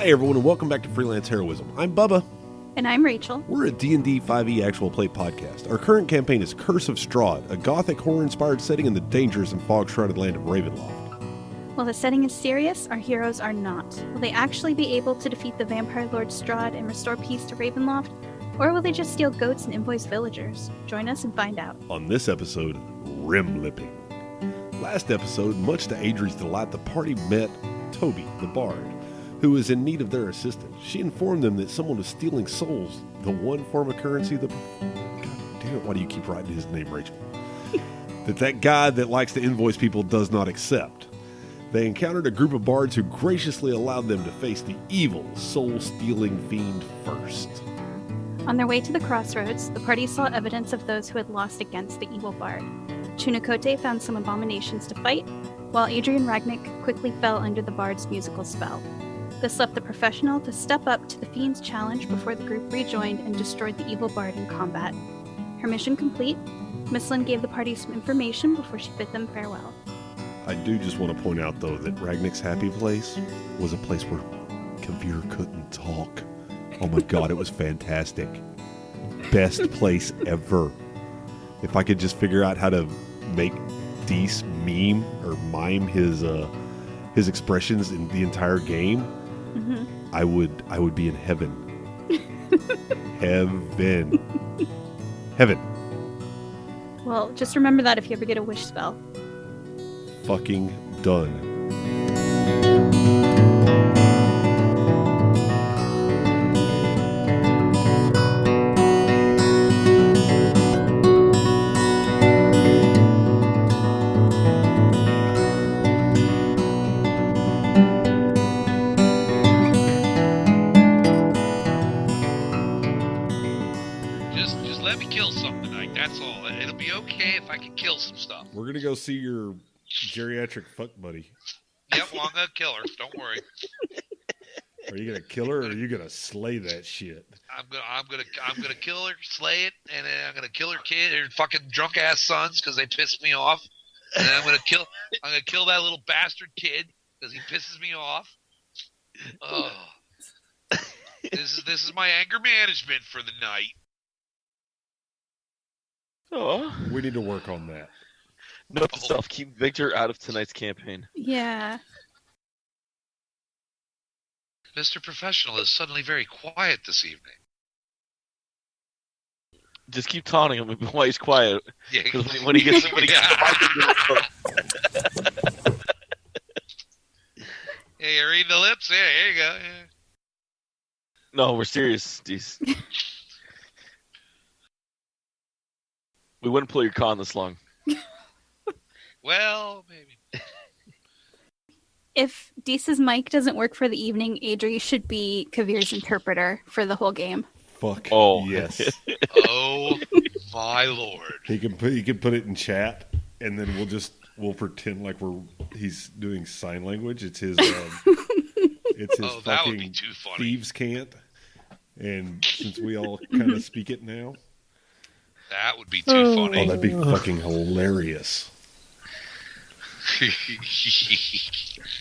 Hi everyone and welcome back to Freelance Heroism. I'm Bubba. And I'm Rachel. We're a D&D 5e actual play podcast. Our current campaign is Curse of Strahd, a gothic horror-inspired setting in the dangerous and fog-shrouded land of Ravenloft. While the setting is serious, our heroes are not. Will they actually be able to defeat the vampire lord Strahd and restore peace to Ravenloft? Or will they just steal goats and invoice villagers? Join us and find out. On this episode, Rim-Lipping. Last episode, much to Adri's delight, the party met Toby, the bard, who was in need of their assistance. She informed them that someone was stealing souls, the one form of currency that... God damn it, why do you keep writing his name, Rachel? that guy that likes to invoice people does not accept. They encountered a group of bards who graciously allowed them to face the evil, soul-stealing fiend first. On their way to the crossroads, the party saw evidence of those who had lost against the evil bard. Chunakote found some abominations to fight, while Adrian Ragnick quickly fell under the bard's musical spell. This left the professional to step up to the fiend's challenge before the group rejoined and destroyed the evil bard in combat. Her mission complete, Miss Lynn gave the party some information before she bid them farewell. I do just want to point out, though, that Ragnick's happy place was a place where Kavir couldn't talk. Oh my god, it was fantastic. Best place ever. If I could just figure out how to make Dees meme or mime his expressions in the entire game, I would be in heaven. Heaven. Well, just remember that if you ever get a wish spell. Fucking done. Just let me kill something tonight. That's all. It'll be okay if I can kill some stuff. We're gonna go see your geriatric fuck buddy. Yep, well, I'm gonna kill her. Don't worry. Are you gonna kill her or are you gonna slay that shit? I'm gonna kill her, slay it, and then I'm gonna kill her kid, her fucking drunk ass sons because they pissed me off. And then I'm gonna kill that little bastard kid because he pisses me off. Oh, this is my anger management for the night. Oh, We need to work on that. note to self: keep Victor out of tonight's campaign. Yeah. Mr. Professional is suddenly very quiet this evening. Just keep taunting him while he's quiet. Yeah, Because when he gets the Hey, you read the lips? Yeah, here you go. Yeah. No, we're serious, Dees. We wouldn't pull your con this long. Well, maybe. If Deese's mic doesn't work for the evening, Adri should be Kavir's interpreter for the whole game. Fuck. Oh. Yes. Oh my lord. He can put it in chat, and then we'll pretend like he's doing sign language. It's his Oh, that would be fucking too funny. thieves' cant. And since we all kind of speak it now, That would be too funny. oh, that'd be fucking hilarious.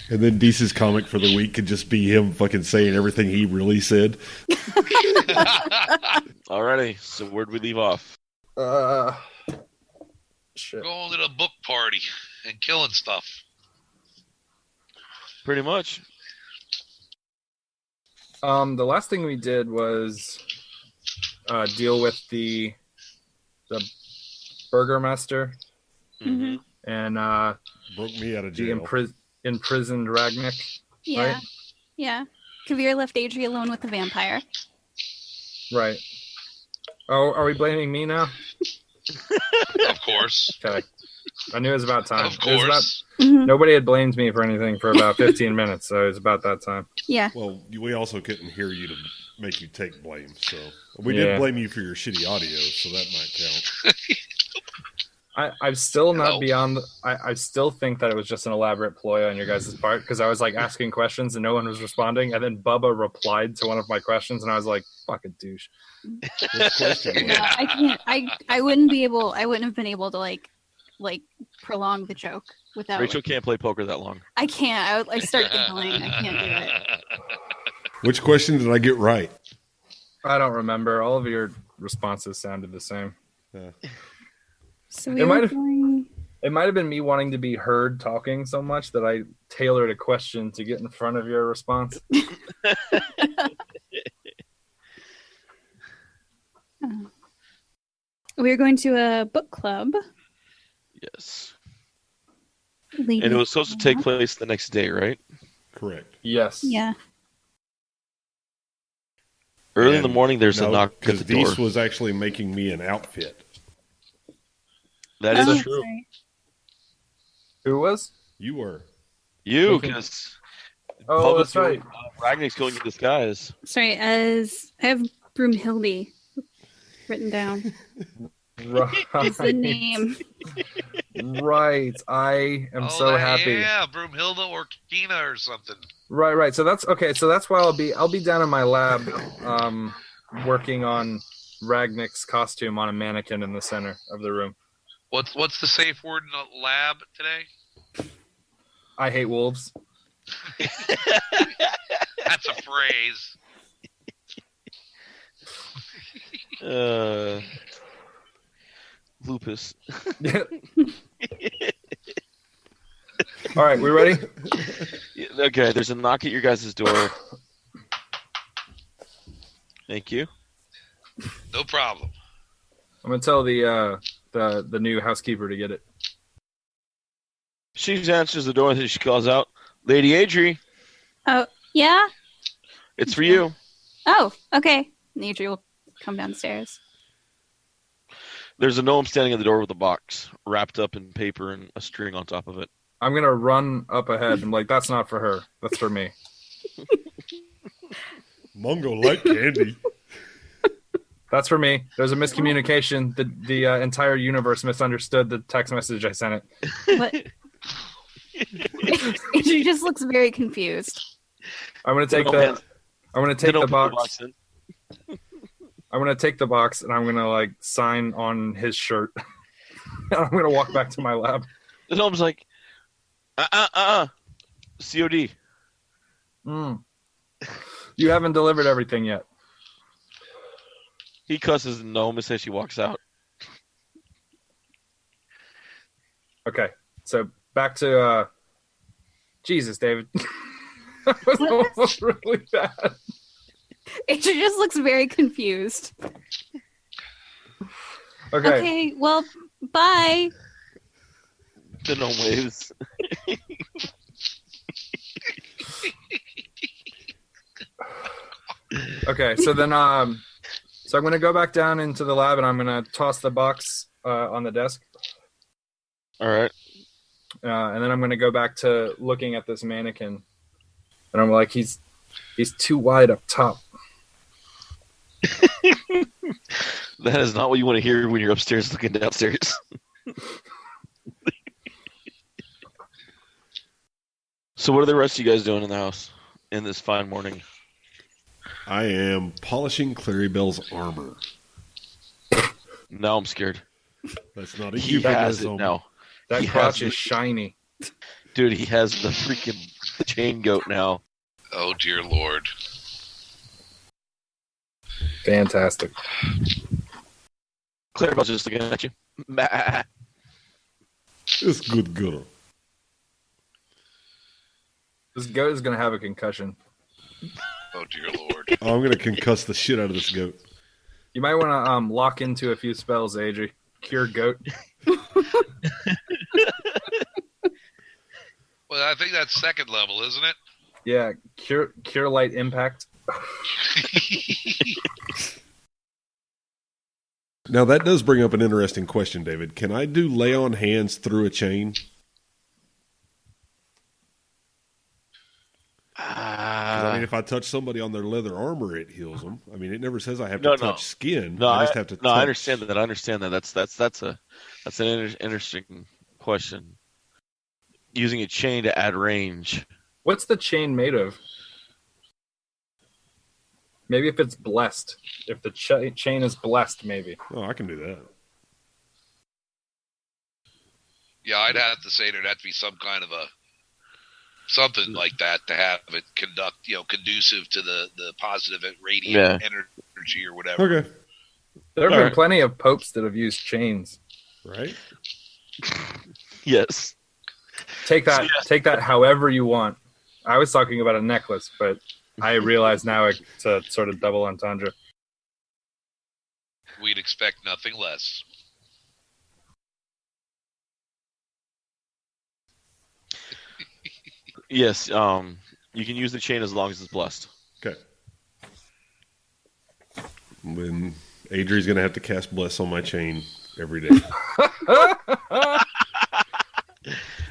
And then Deese's comic for the week could just be him fucking saying everything he really said. Alrighty, so where'd we leave off? Shit. Going to the book party and killing stuff. Pretty much. The last thing we did was deal with the burgomaster Mm-hmm. and Broke me out of the jail. imprisoned Ragnick. Yeah. Right? Yeah. Kavir left Adri alone with the vampire. Right. Oh, are we blaming me now? Of course. Okay. I knew it was about time. Of It was course. Mhm. nobody had blamed me for anything for about 15 minutes, so it was about that time. Yeah. Well, we also couldn't hear you to make you take blame, so we Yeah. did blame you for your shitty audio, so that might count. I'm still not Hello. beyond. I still think that it was just an elaborate ploy on your guys' part because I was like asking questions and no one was responding, and then Bubba replied to one of my questions, and I was like, "Fucking douche." Which question was No, it? I can't. I wouldn't be able. I wouldn't have been able to like prolong the joke without. Rachel can't play poker that long. I can't. I start giggling. I can't do it. Which question did I get right? I don't remember. All of your responses sounded the same. So It we might were have- going. It might have been me wanting to be heard talking so much that I tailored a question to get in front of your response. We were going to a book club. Yes. Lady And it was supposed to take Anna. place the next day, right? Correct. Yes. Yeah. Early in the morning, there's a knock at because the door. Dees was actually making me an outfit. That is Oh, true. sorry. Who was? You were. You, Making- because Oh, that's right. Ragnar's going in disguise. Sorry, as I have Broomhilde written down as the Right. name. Right. I am so happy. Yeah, Broomhilda or Kina or something. Right. So that's okay. So that's why I'll be down in my lab, working on Ragnik's costume on a mannequin in the center of the room. What's the safe word in the lab today? I hate wolves. That's a phrase. Lupus. All right, we ready? Okay, there's a knock at your guys' door. Thank you. No problem. I'm gonna tell the new housekeeper to get it. She answers the door and she calls out, "Lady Adri, Yeah? it's for you." Oh, okay. Adri will come downstairs. There's a gnome standing at the door with a box wrapped up in paper and a string on top of it. I'm gonna run up ahead. I'm like, that's not for her. That's for me. Mungo like candy. That's for me. There's a miscommunication. The entire universe misunderstood the text message I sent it. What? Adri just looks very confused. I'm gonna take Gnome the put box. in. I'm gonna take the box and I'm gonna like sign on his shirt. And I'm gonna walk back to my lab. The gnome's like, COD. You haven't delivered everything yet. He cusses the gnome and says she walks out. Okay, so back to Jesus, David. That was almost really bad. Adri just looks very confused. Okay. Okay, well, bye. The gnome waves. Okay, so then so I'm gonna go back down into the lab and I'm gonna toss the box on the desk. All right. And then I'm gonna go back to looking at this mannequin. And I'm like, he's too wide up top. That is not what you want to hear when you're upstairs looking downstairs. So what are the rest of you guys doing in the house in this fine morning? I am polishing Claribel's armor. Now I'm scared. That's not a He has it euphemism. now. That He crotch has is shiny. Dude, he has the freaking chain goat now. Oh dear Lord. Fantastic. Claribel's just looking at you. Bah. It's good girl. This goat is gonna have a concussion. Oh dear Lord. Oh, I'm going to concuss the shit out of this goat. You might want to lock into a few spells, Adri. Cure goat. Well, I think that's second level, isn't it? Yeah, cure light impact. Now, that does bring up an interesting question, David. Can I do lay on hands through a chain? 'Cause, I mean, if I touch somebody on their leather armor, it heals them. I mean, it never says I have to No, touch skin. No, I just have to touch. I understand that. I understand that. That's an interesting question. Using a chain to add range. What's the chain made of? Maybe if it's blessed. If the chain is blessed, maybe. Oh, I can do that. Yeah, I'd have to say there'd have to be some kind of a something like that to have it conducive to the positive radiant energy or whatever. Okay. There have been plenty of popes that have used chains. Right? Yes. Take that however you want. I was talking about a necklace, but I realize now it's a sort of double entendre. We'd expect nothing less. Yes. You can use the chain as long as it's blessed. Okay. Then Adri's going to have to cast Bless on my chain every day.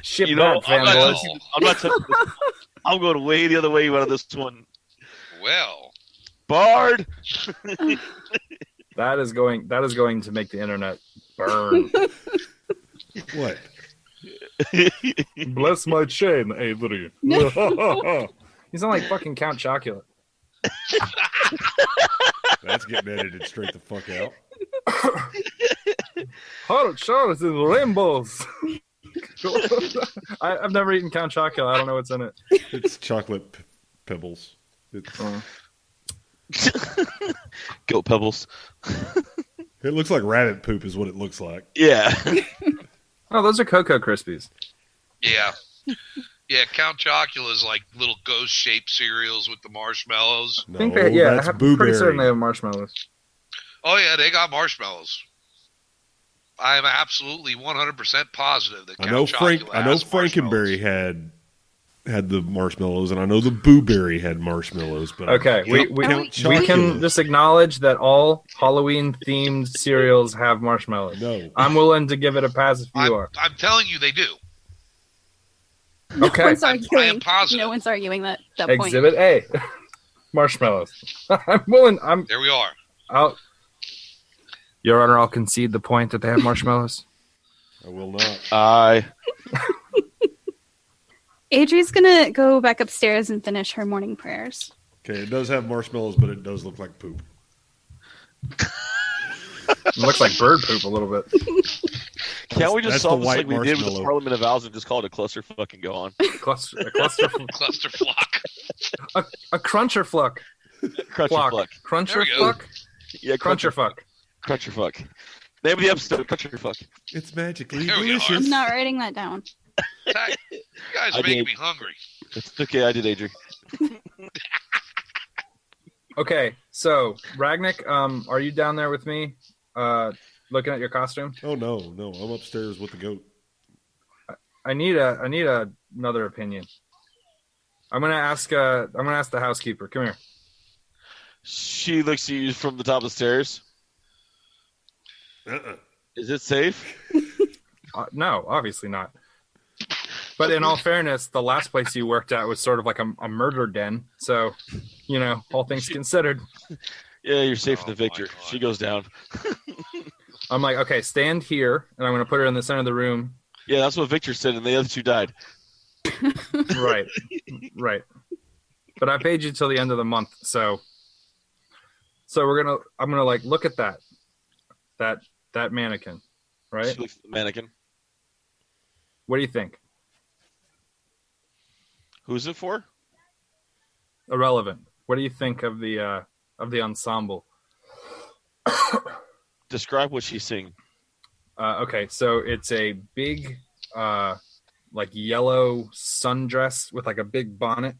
Ship You know, that, fanboys. I'm not touching this. I'm going way the other way out of this one. Well, Bard. That is going to make the internet burn. What? Bless my chain, Adrian. You sound like fucking Count Chocula. That's getting edited straight the fuck out. Hot showers and rainbows. I've never eaten Count Chocula. I don't know what's in it. It's chocolate pebbles. It's, Goat pebbles. it looks like rabbit poop is what it looks like. Yeah. Oh, those are Cocoa Krispies. yeah. Yeah, Count Chocula is like little ghost-shaped cereals with the marshmallows. No, I think that's I'm pretty certain they Booberry. have marshmallows. Oh, yeah, they got marshmallows. I am absolutely 100% positive that I Count know Chocula I know has Frankenberry marshmallows. had the marshmallows, and I know the Booberry had marshmallows. But Okay, we Count can Chocula. just acknowledge that all Halloween-themed cereals have marshmallows. No. I'm willing to give it a pass if you are. I'm telling you they do. Okay. No one's I arguing. am positive. No one's arguing that point. Exhibit A. Marshmallows. I'm willing. There we are. I'll. Your Honor, I'll concede the point that they have marshmallows. I will not. Adri's gonna go back upstairs and finish her morning prayers. Okay, it does have marshmallows, but it does look like poop. It looks like bird poop a little bit. Can't we just That's solve the this like white we did with the marshmallow. Parliament of Owls and just call it a clusterfuck and go on? A cluster Clusterflock. a cruncher fluck. Cruncher fuck. Cruncher There we go. fluck. Yeah, Cruncher fuck. Cruncher fuck. Name of the episode, Cruncher fuck. It's magically There we are. delicious. I'm not writing that down. You guys I are making did. me hungry. It's okay, I did, Adrian. Okay, so Ragnick, are you down there with me? Looking at your costume. Oh no, I'm upstairs with the goat. I need another opinion. I'm gonna ask the housekeeper. Come here. She looks at you from the top of the stairs. Is it safe? No, obviously not. But in all fairness, the last place you worked at was sort of like a murder den. So, all things considered, Yeah, you're safe in the Oh, my Victor. God. She goes down. I'm like, okay, stand here, and I'm gonna put her in the center of the room. Yeah, that's what Victor said, and the other two died. Right. But I paid you till the end of the month, so I'm gonna like look at that mannequin, right? She looks at the mannequin. What do you think? Who's it for? Irrelevant. What do you think of the ensemble? Describe what she's seeing. Okay, so it's a big, like yellow sundress with like a big bonnet,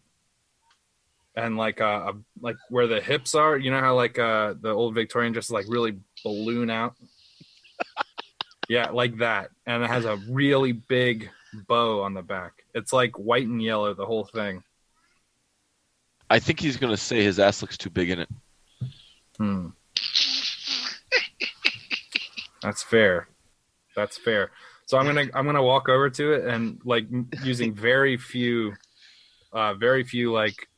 and like like where the hips are. You know how like the old Victorian dresses like really balloon out. Yeah, like that, and it has a really big bow on the back. It's like white and yellow, the whole thing. I think he's going to say his ass looks too big in it. That's fair. So I'm gonna walk over to it and like using very few like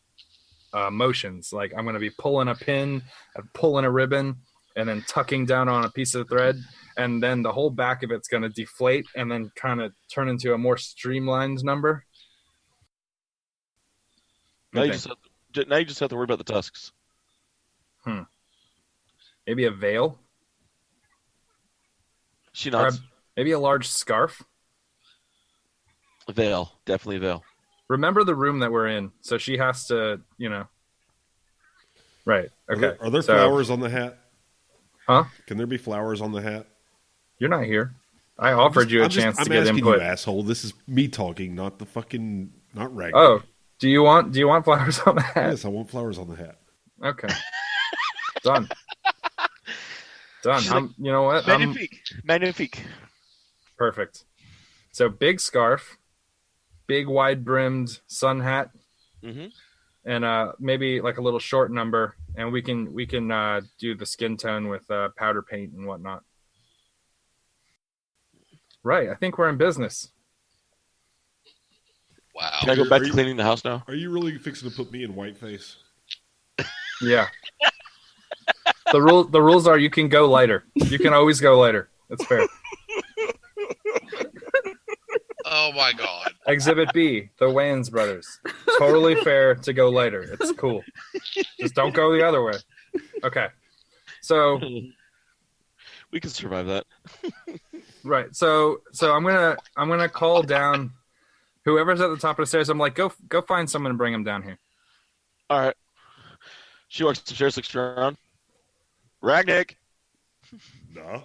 motions. Like I'm gonna be pulling a pin, pulling a ribbon, and then tucking down on a piece of thread, and then the whole back of it's gonna deflate and then kind of turn into a more streamlined number. Now you, Okay. just have to worry about the tusks. Maybe a veil, She or nods. maybe a large scarf. Veil. Definitely veil. Remember the room that we're in. So she has to, Right. Okay. Are there So- flowers on the hat? Huh? Can there be flowers on the hat? You're not here. I offered you a chance to I'm get asking input. you, asshole. This is me talking, not the fucking not Ragnar. Oh, do you want flowers on the hat? Yes, I want flowers on the hat. Okay. Done. She's like, You know what? Magnifique. Perfect. So big scarf, big wide brimmed sun hat, Mm-hmm. and maybe like a little short number, and we can do the skin tone with powder paint and whatnot. Right. I think we're in business. Wow. Can I go back Are to you- cleaning the house now? Are you really fixing to put me in whiteface? Yeah. The rules are you can go lighter. You can always go lighter. That's fair. Oh my God. Exhibit B, the Wayans brothers. Totally fair to go lighter. It's cool. Just don't go the other way. Okay. So We can survive that. right. So I'm gonna call down whoever's at the top of the stairs. I'm like, go find someone and bring them down here. All right. She walks upstairs, looks around. Ragnick, No.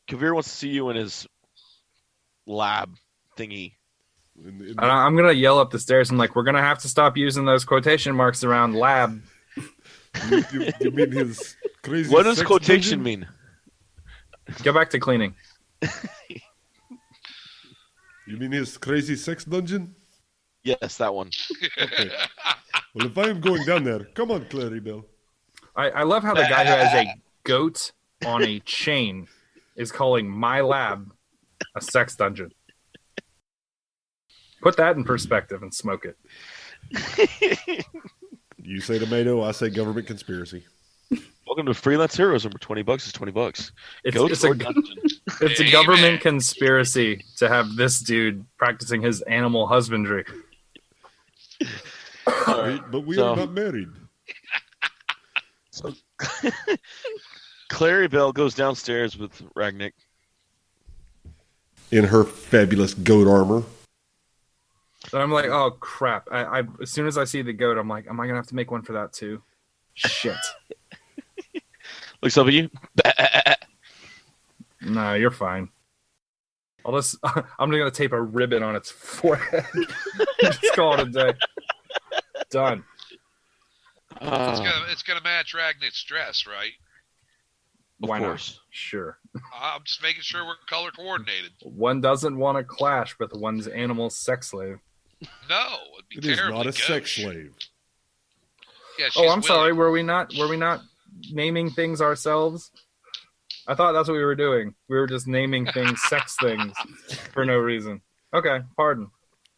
Kavir wants to see you in his lab thingy. And I'm gonna yell up the stairs. I'm like, we're gonna have to stop using those quotation marks around lab. You mean his crazy? What does sex quotation dungeon? mean? Go back to cleaning. You mean his crazy sex dungeon? Yes, that one. Okay. Well, if I am going down there, come on, Claribel. I love how the guy who has a goat on a chain is calling my lab a sex dungeon. Put that in perspective and smoke it. You say tomato, I say government conspiracy. Welcome to Freelance Heroes. Number $20 is $20. It's, Goat it's, or a, dungeon? it's a Amen. government conspiracy to have this dude practicing his animal husbandry. All right. But we So- are not married. So Claribel goes downstairs with Ragnick. In her fabulous goat armor. So I'm like, oh crap! I as soon as I see the goat, I'm like, am I gonna have to make one for that too? Shit! Looks up at you. No, you're fine. I'm just gonna tape a ribbon on its forehead. Just call it a day. Done. It's gonna match Ragnar's dress, right? Of Why course. not? Sure. I'm just making sure we're color coordinated. One doesn't want to clash with one's animal sex slave. No, it'd be It is terribly not a sex gauche. slave. Yeah, she's Oh, I'm sorry. willing. Were we not naming things ourselves? I thought that's what we were doing. We were just naming things sex things for no reason. Okay, pardon.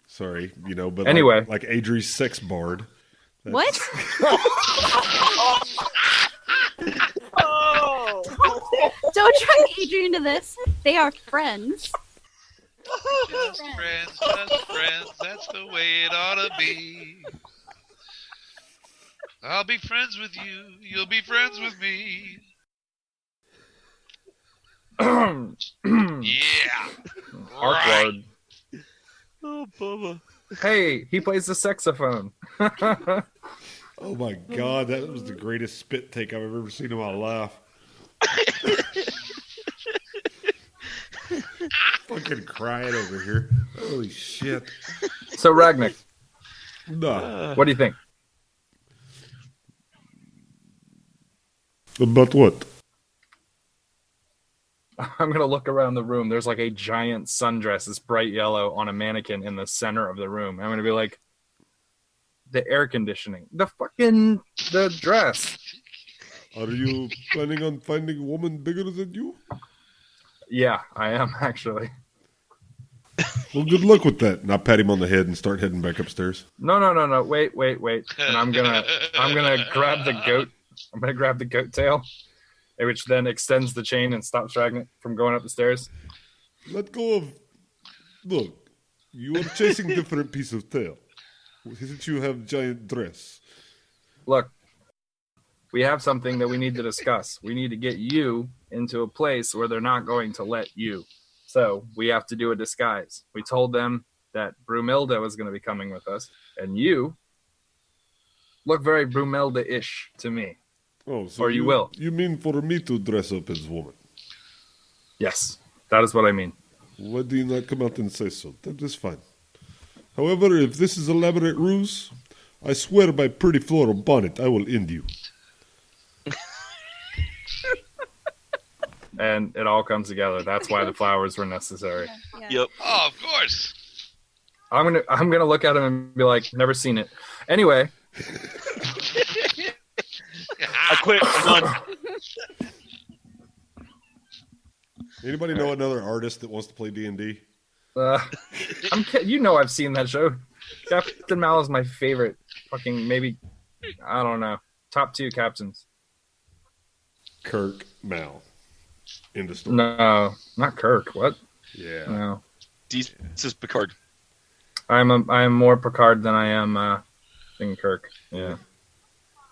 Sorry, but Anyway. like Adri's sex bard. What? Don't drag Adrian into this. They are friends. Just friends, that's the way it ought to be. I'll be friends with you, you'll be friends with me. Yeah. Right. Awkward. Oh, Bubba. Hey, he plays the saxophone. Oh my god, that was the greatest spit take I've ever seen in my life. Fucking crying over here. Holy shit. So Ragnick, Nah. what do you think? About what? I'm gonna look around the room. There's like a giant sundress, this bright yellow, on a mannequin in the center of the room. I'm gonna be like, the air conditioning, the dress. Are you planning on finding a woman bigger than you? Yeah, I am actually. Well, good luck with that. And I pat him on the head and start heading back upstairs. No. Wait. And I'm gonna grab the goat. I'm gonna grab the goat tail, which then extends the chain and stops Ragnick from going up the stairs. Let go of... Look, you are chasing different piece of tail. Since you have giant dress. Look, we have something that we need to discuss. We need to get you into a place where they're not going to let you. So we have to do a disguise. We told them that Brumilda was going to be coming with us, and you look very Brumilda-ish to me. Oh, so Or you will. You mean for me to dress up as a woman? Yes, that is what I mean. Why do you not come out and say so? That is fine. However, if this is elaborate ruse, I swear by pretty floral bonnet, I will end you. And it all comes together. That's why the flowers were necessary. Yeah. Yep. Oh, of course. I'm gonna look at him and be like, never seen it. Anyway, I quit. I'm done. Anybody know another artist that wants to play D&D? you know I've seen that show. Captain Mal is my favorite. Fucking maybe, I don't know, top 2 captains. Kirk Mal. End of story. No, not Kirk. What? Yeah. No, This is Picard. I am more Picard than I am than Kirk. Yeah,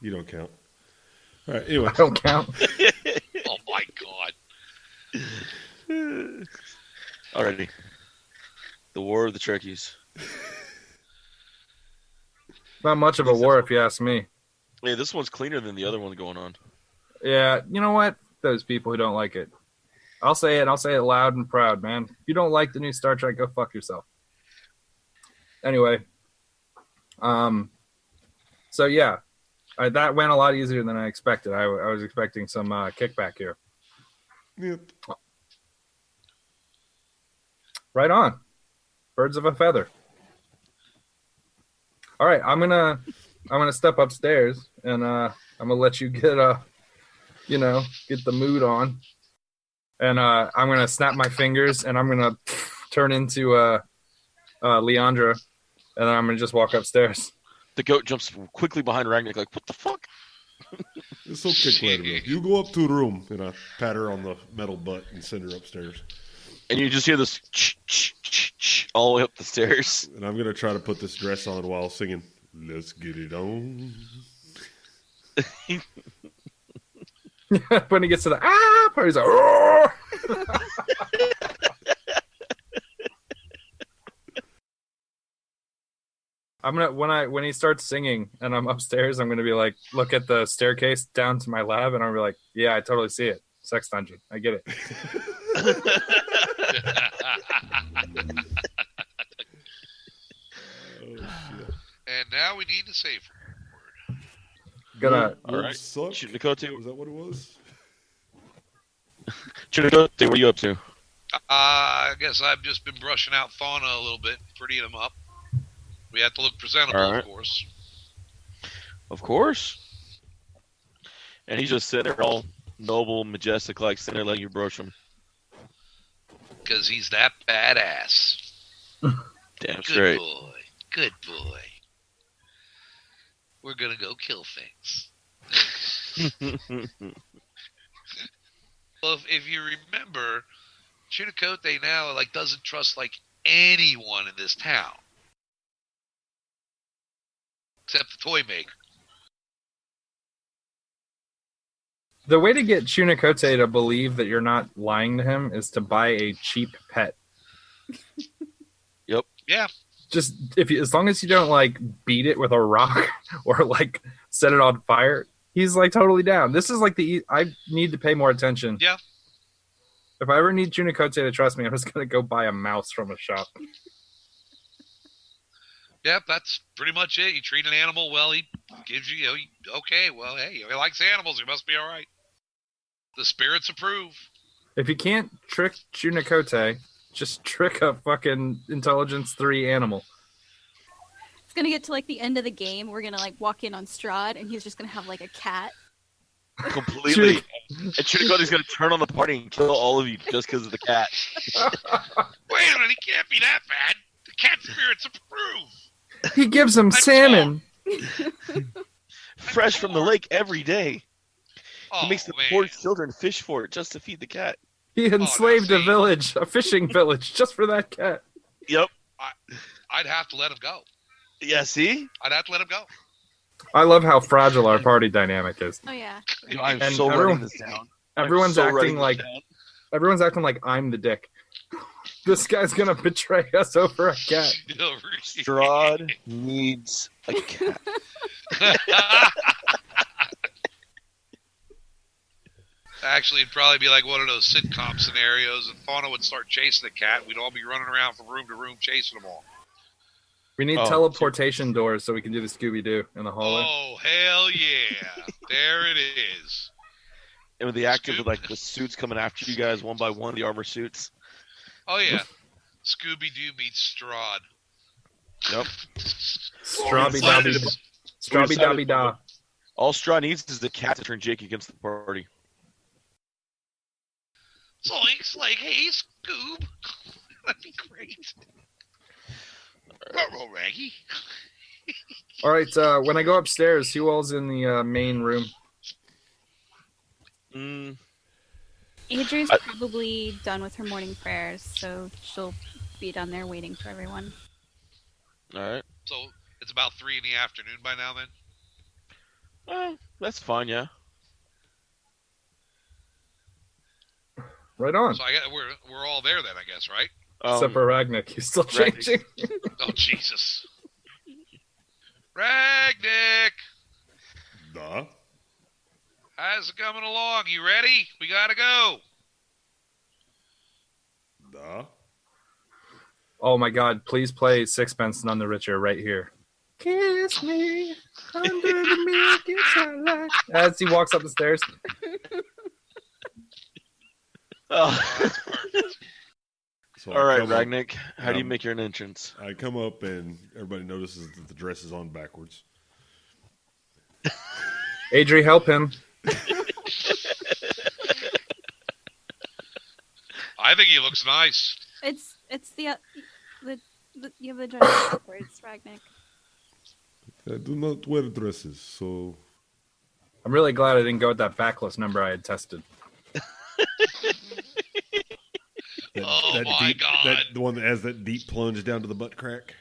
You don't count. All right, anyway. I don't count. Oh my god. Alrighty. The War of the Trekkies. Not much of a war, if you ask me. Yeah, this one's cleaner than the other one going on. Yeah, you know what? Those people who don't like it. I'll say it. I'll say it loud and proud, man. If you don't like the new Star Trek, go fuck yourself. Anyway. So yeah. That went a lot easier than I expected. I was expecting some kickback here. Yep. Right on. Birds of a feather. All right, I'm gonna step upstairs and I'm gonna let you get get the mood on, and I'm gonna snap my fingers and I'm gonna turn into Leandra, and then I'm gonna just walk upstairs. The goat jumps quickly behind Ragnar, like, what the fuck? It's okay, later, though. You go up to a room and I pat her on the metal butt and send her upstairs. And you just hear this all the way up the stairs. And I'm going to try to put this dress on while singing, "Let's get it on." When he gets to the part, he's like, "Roar!" I'm gonna when he starts singing and I'm upstairs, I'm gonna be like, look at the staircase down to my lab, and I'll be like, yeah, I totally see it. Sex dungeon, I get it. Oh, shit. And now we need the safe word. Gonna All right. Suck? Chunikote, Was that what it was? what are you up to? I guess I've just been brushing out Fauna a little bit, prettying them up. We have to look presentable, All right. of course. Of course. And he's just sitting there all noble, majestic, like sitting there letting you brush him. Because he's that badass. Damn Good straight. boy. Good boy. We're going to go kill things. Well, if you remember, Chunikote now doesn't trust anyone in this town. Except the toy maker. The way to get Chunikote to believe that you're not lying to him is to buy a cheap pet. Yep. Yeah. Just as long as you don't beat it with a rock or set it on fire, he's totally down. This is I need to pay more attention. Yeah. If I ever need Chunikote to trust me, I'm just gonna go buy a mouse from a shop. Yep, that's pretty much it. You treat an animal well, he gives you, okay, well, hey, he likes animals, he must be all right. The spirits approve. If you can't trick Chunikote, just trick a fucking Intelligence 3 animal. It's gonna get to the end of the game. We're gonna walk in on Strahd, and he's just gonna have a cat. Completely. And Chunikote's going to turn on the party and kill all of you just because of the cat. Wait a minute, he can't be that bad. The cat spirits approve. He gives him salmon. Fresh from the lake every day. Oh, He makes the man. poor children fish for it just to feed the cat. He enslaved now a see. village, a fishing village, just for that cat. Yep. I'd have to let him go. Yeah, see? I'd have to let him go. I love how fragile our party dynamic is. Oh yeah. I'm And so everyone- writing this down. Everyone's I'm so acting writing like this down. everyone's acting like I'm the dick. This guy's gonna betray us over a cat. Strahd needs a cat. Actually, it'd probably be like one of those sitcom scenarios, and Fauna would start chasing the cat. We'd all be running around from room to room chasing them all. We need teleportation doors so we can do the Scooby-Doo in the hallway. Oh, hell yeah. There it is. And with the active, with like the suits coming after you guys one by one, the armor suits. Oh, yeah. Scooby-Doo meets Strahd. Yep. Strawby da. All Strahd needs is the cat to turn Jake against the party. Zoinks, like, hey, Scoob. That'd be great. Ruh-roh, Raggy. All right, when I go upstairs, who all's in the main room? Adri's probably done with her morning prayers, so she'll be down there waiting for everyone. All right. So it's about 3 in the afternoon by now, then? That's fine, yeah. Right on. So I guess we're all there then, I guess, right? Except for Ragnick. He's still changing. Oh, Jesus. Ragnick! Duh. How's it coming along? You ready? We gotta go. Duh. Oh my God! Please play Sixpence None the Richer right here. Kiss me under the milky sunlight. As he walks up the stairs. That's perfect. So All right, I come up- Ragnick, how do you make your entrance? I come up and everybody notices that the dress is on backwards. Adri, help him. I think he looks nice. It's the you have the dress backwards, Ragnick. I do not wear dresses, so I'm really glad I didn't go with that backless number I had tested. Oh my God. the one that has that deep plunge down to the butt crack.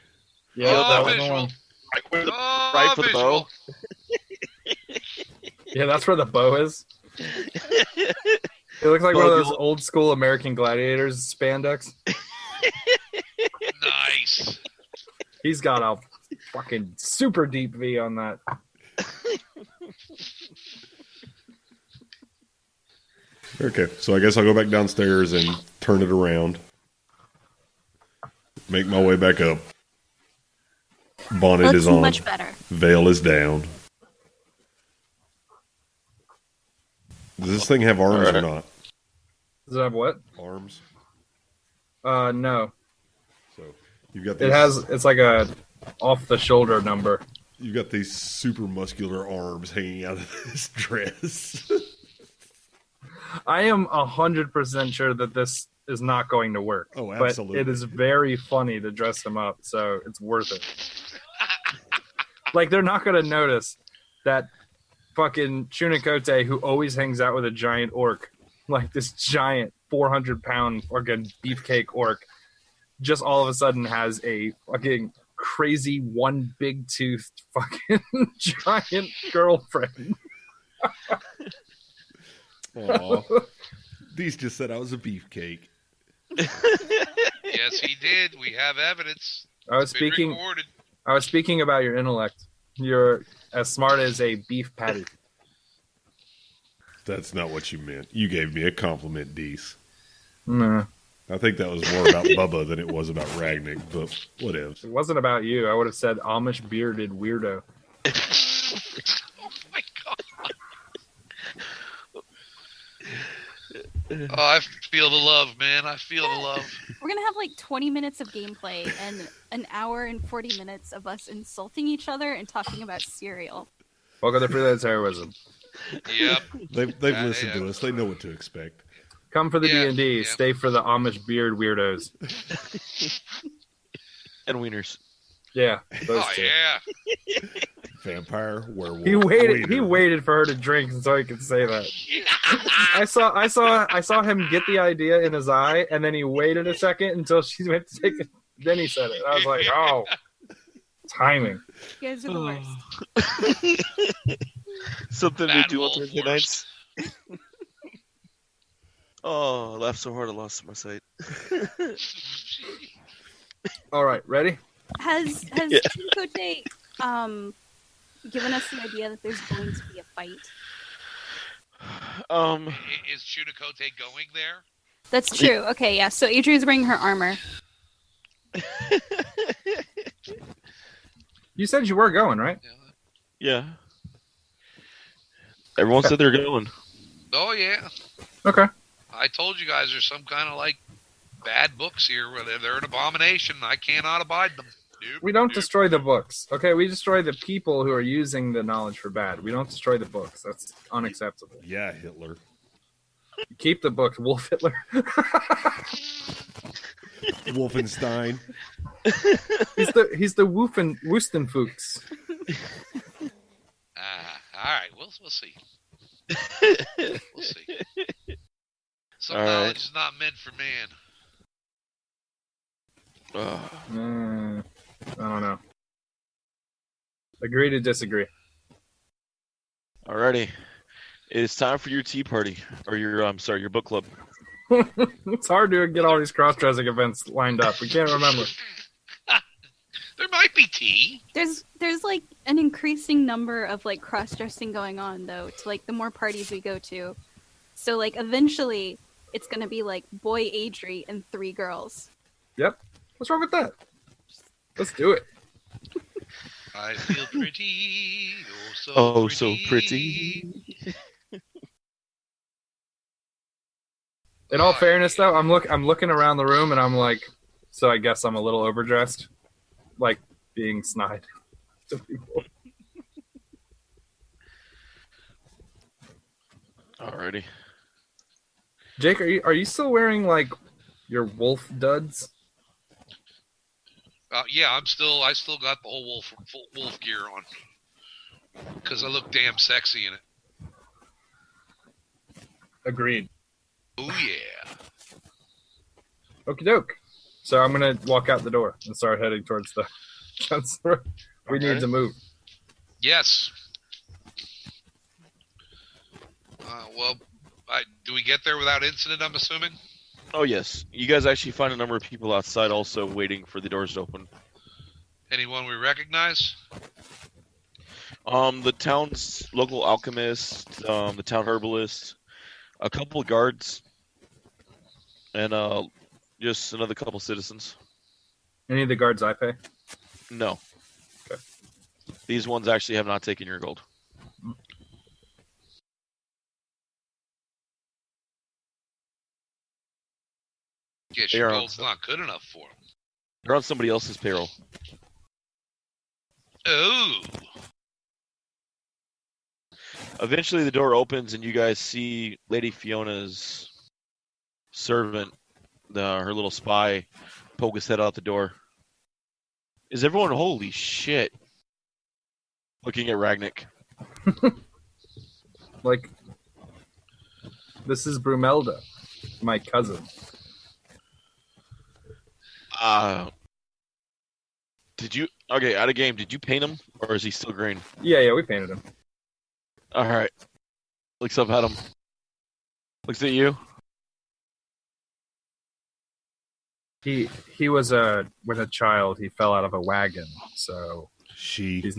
Yeah, Oh, that was the visual. one. Right for the bow. Yeah, that's where the bow is. It looks like one of those old school American Gladiators spandex. Nice. He's got a fucking super deep V on that. Okay, so I guess I'll go back downstairs and turn it around. Make my way back up. Bonnet Looks is on. much better. Veil is down. Does this thing have arms or not? Does it have what? Arms. No. So you've got these, It's like a off the shoulder number. you've got these super muscular arms hanging out of this dress. I am 100% sure that this is not going to work. Oh, But absolutely. it is very funny to dress him up, so it's worth it. Like, they're not going to notice that fucking Chunikote, who always hangs out with a giant orc, like this giant 400-pound fucking beefcake orc, just all of a sudden has a fucking crazy one big toothed fucking giant girlfriend. Aw. These just said I was a beefcake. Yes, he did. We have evidence. I was It's been speaking. recorded. I was speaking about your intellect. You're as smart as a beef patty. That's not what you meant. You gave me a compliment, Deese. No, I think that was more about Bubba than it was about Ragnick, but whatevs. it wasn't about you. I would have said Amish bearded weirdo. Oh my God. Oh, I feel the love, man. I feel the love. We're gonna have like 20 minutes of gameplay and an hour and 40 minutes of us insulting each other and talking about cereal. Welcome to Freelance Heroism. Yep. They've Yeah, listened yeah. to us. They know what to expect. Come for the Yeah, D&D. yeah. Stay for the Amish beard weirdos. And wieners. Yeah, those Oh two. yeah. Vampire, werewolf. He waited. He wiener. waited for her to drink so he could say that. I saw him get the idea in his eye, and then he waited a second until she went to take it. Then he said it. I was like, oh, timing. You guys are the worst. Something Bad we do on wolf Thursday worst. nights. Oh, I laughed so hard I lost my sight. All right, ready? Has Yeah. Chunkote given us the idea that there's going to be a fight? Is Chunakote going there? That's true. Okay, yeah. So Adria's wearing her armor. You said you were going, right? Yeah. Everyone said they're going. Oh yeah. Okay. I told you guys there's some kind of like bad books here where they're an abomination. I cannot abide them. Nope, We don't nope. destroy the books, okay? We destroy the people who are using the knowledge for bad. We don't destroy the books. That's unacceptable. Yeah, Hitler. Keep the books, Wolf Hitler. Wolfenstein. he's the Woostenfuchs. All right, we'll see. We'll see. Some All right. knowledge is not meant for man. I don't know. Agree to disagree. Alrighty. It's time for your tea party. Or your book club. It's hard to get all these cross-dressing events lined up. We can't remember. There might be tea. There's like an increasing number of like cross-dressing going on though, to like the more parties we go to. So like eventually it's gonna be like boy Adri and 3 girls. Yep. What's wrong with that? Let's do it. I feel pretty. Oh, so pretty. In all fairness, though, I'm looking around the room and I'm like, so I guess I'm a little overdressed, like being snide to people. Alrighty. Jake, are you still wearing like your wolf duds? Yeah, I still got the whole wolf gear on. Because I look damn sexy in it. Agreed. Oh yeah. Okie doke. So I'm gonna walk out the door and start heading towards the counselor. We need to move. Yes. Well, do we get there without incident, I'm assuming? Oh yes. You guys actually find a number of people outside also waiting for the doors to open. Anyone we recognize? The town's local alchemist, the town herbalist, a couple of guards, and just another couple citizens. Any of the guards I pay? No. Okay. These ones actually have not taken your gold. Guess They your are on gold's not good enough for them. They're on somebody else's payroll. Oh. Eventually, the door opens, and you guys see Lady Fiona's servant, her little spy, poke his head out the door. Is everyone holy shit? Looking at Ragnick. Like, this is Brumelda, my cousin. Did you out of game? Did you paint him, or is he still green? Yeah, we painted him. All right. Looks up at him. Looks at you. He was when a child he fell out of a wagon, so She's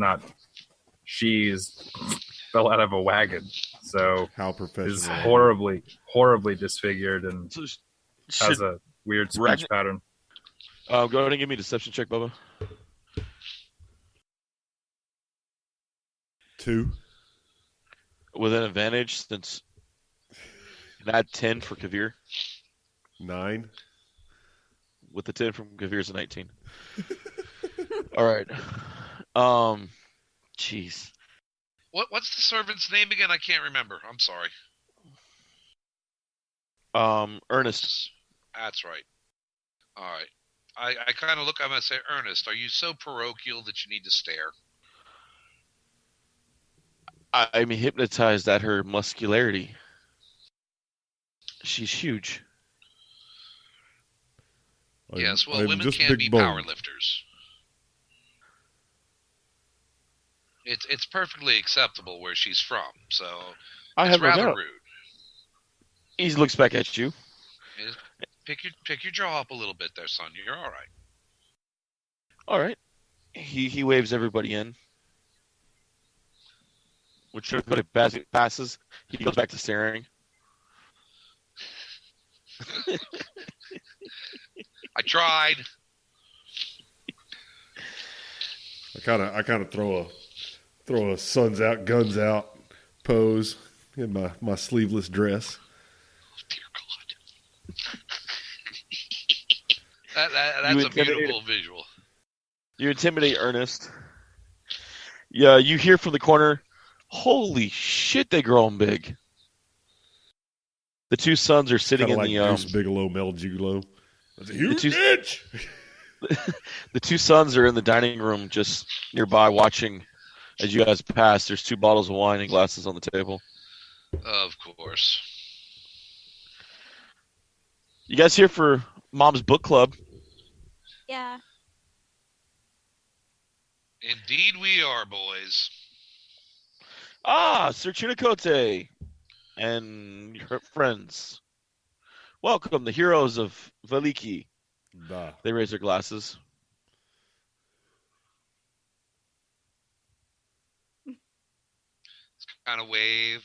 fell out of a wagon, so how is professional. horribly disfigured and So has a weird speech pattern. go ahead and give me a deception check, Bubba. 2. With an advantage, since and add 10 for Kavir. 9. With the 10 from Kavir's a 19. All right. Jeez. What's the servant's name again? I can't remember. I'm sorry. Ernest. That's right. All right. I kind of look at him and say, Ernest, are you so parochial that you need to stare? I'm hypnotized at her muscularity. She's huge. Yes, well, I'm women just can big be boned. power lifters. It's perfectly acceptable where she's from, so I it's have no rather doubt. rude. He looks back at you. Pick your jaw up a little bit there, son. You're all right. All right. He waves everybody in. Which passes, he goes back to staring. I tried. I kind of throw a suns out, guns out pose in my sleeveless dress. Dear God. That's a beautiful visual. You intimidate Ernest. Yeah, you hear from the corner, "Holy shit, they grown big." The two sons are sitting Kinda in like the Goose Bigelow, Mel Gigolo. That's a huge two- bitch. the two sons are in the dining room just nearby watching as you guys pass. There's 2 bottles of wine and glasses on the table. Of course. You guys here for Mom's book club? Yeah. Indeed we are, boys. Ah, Sir Chunikote and your friends. Welcome, the heroes of Valiki. Da. They raise their glasses. Kind of wave.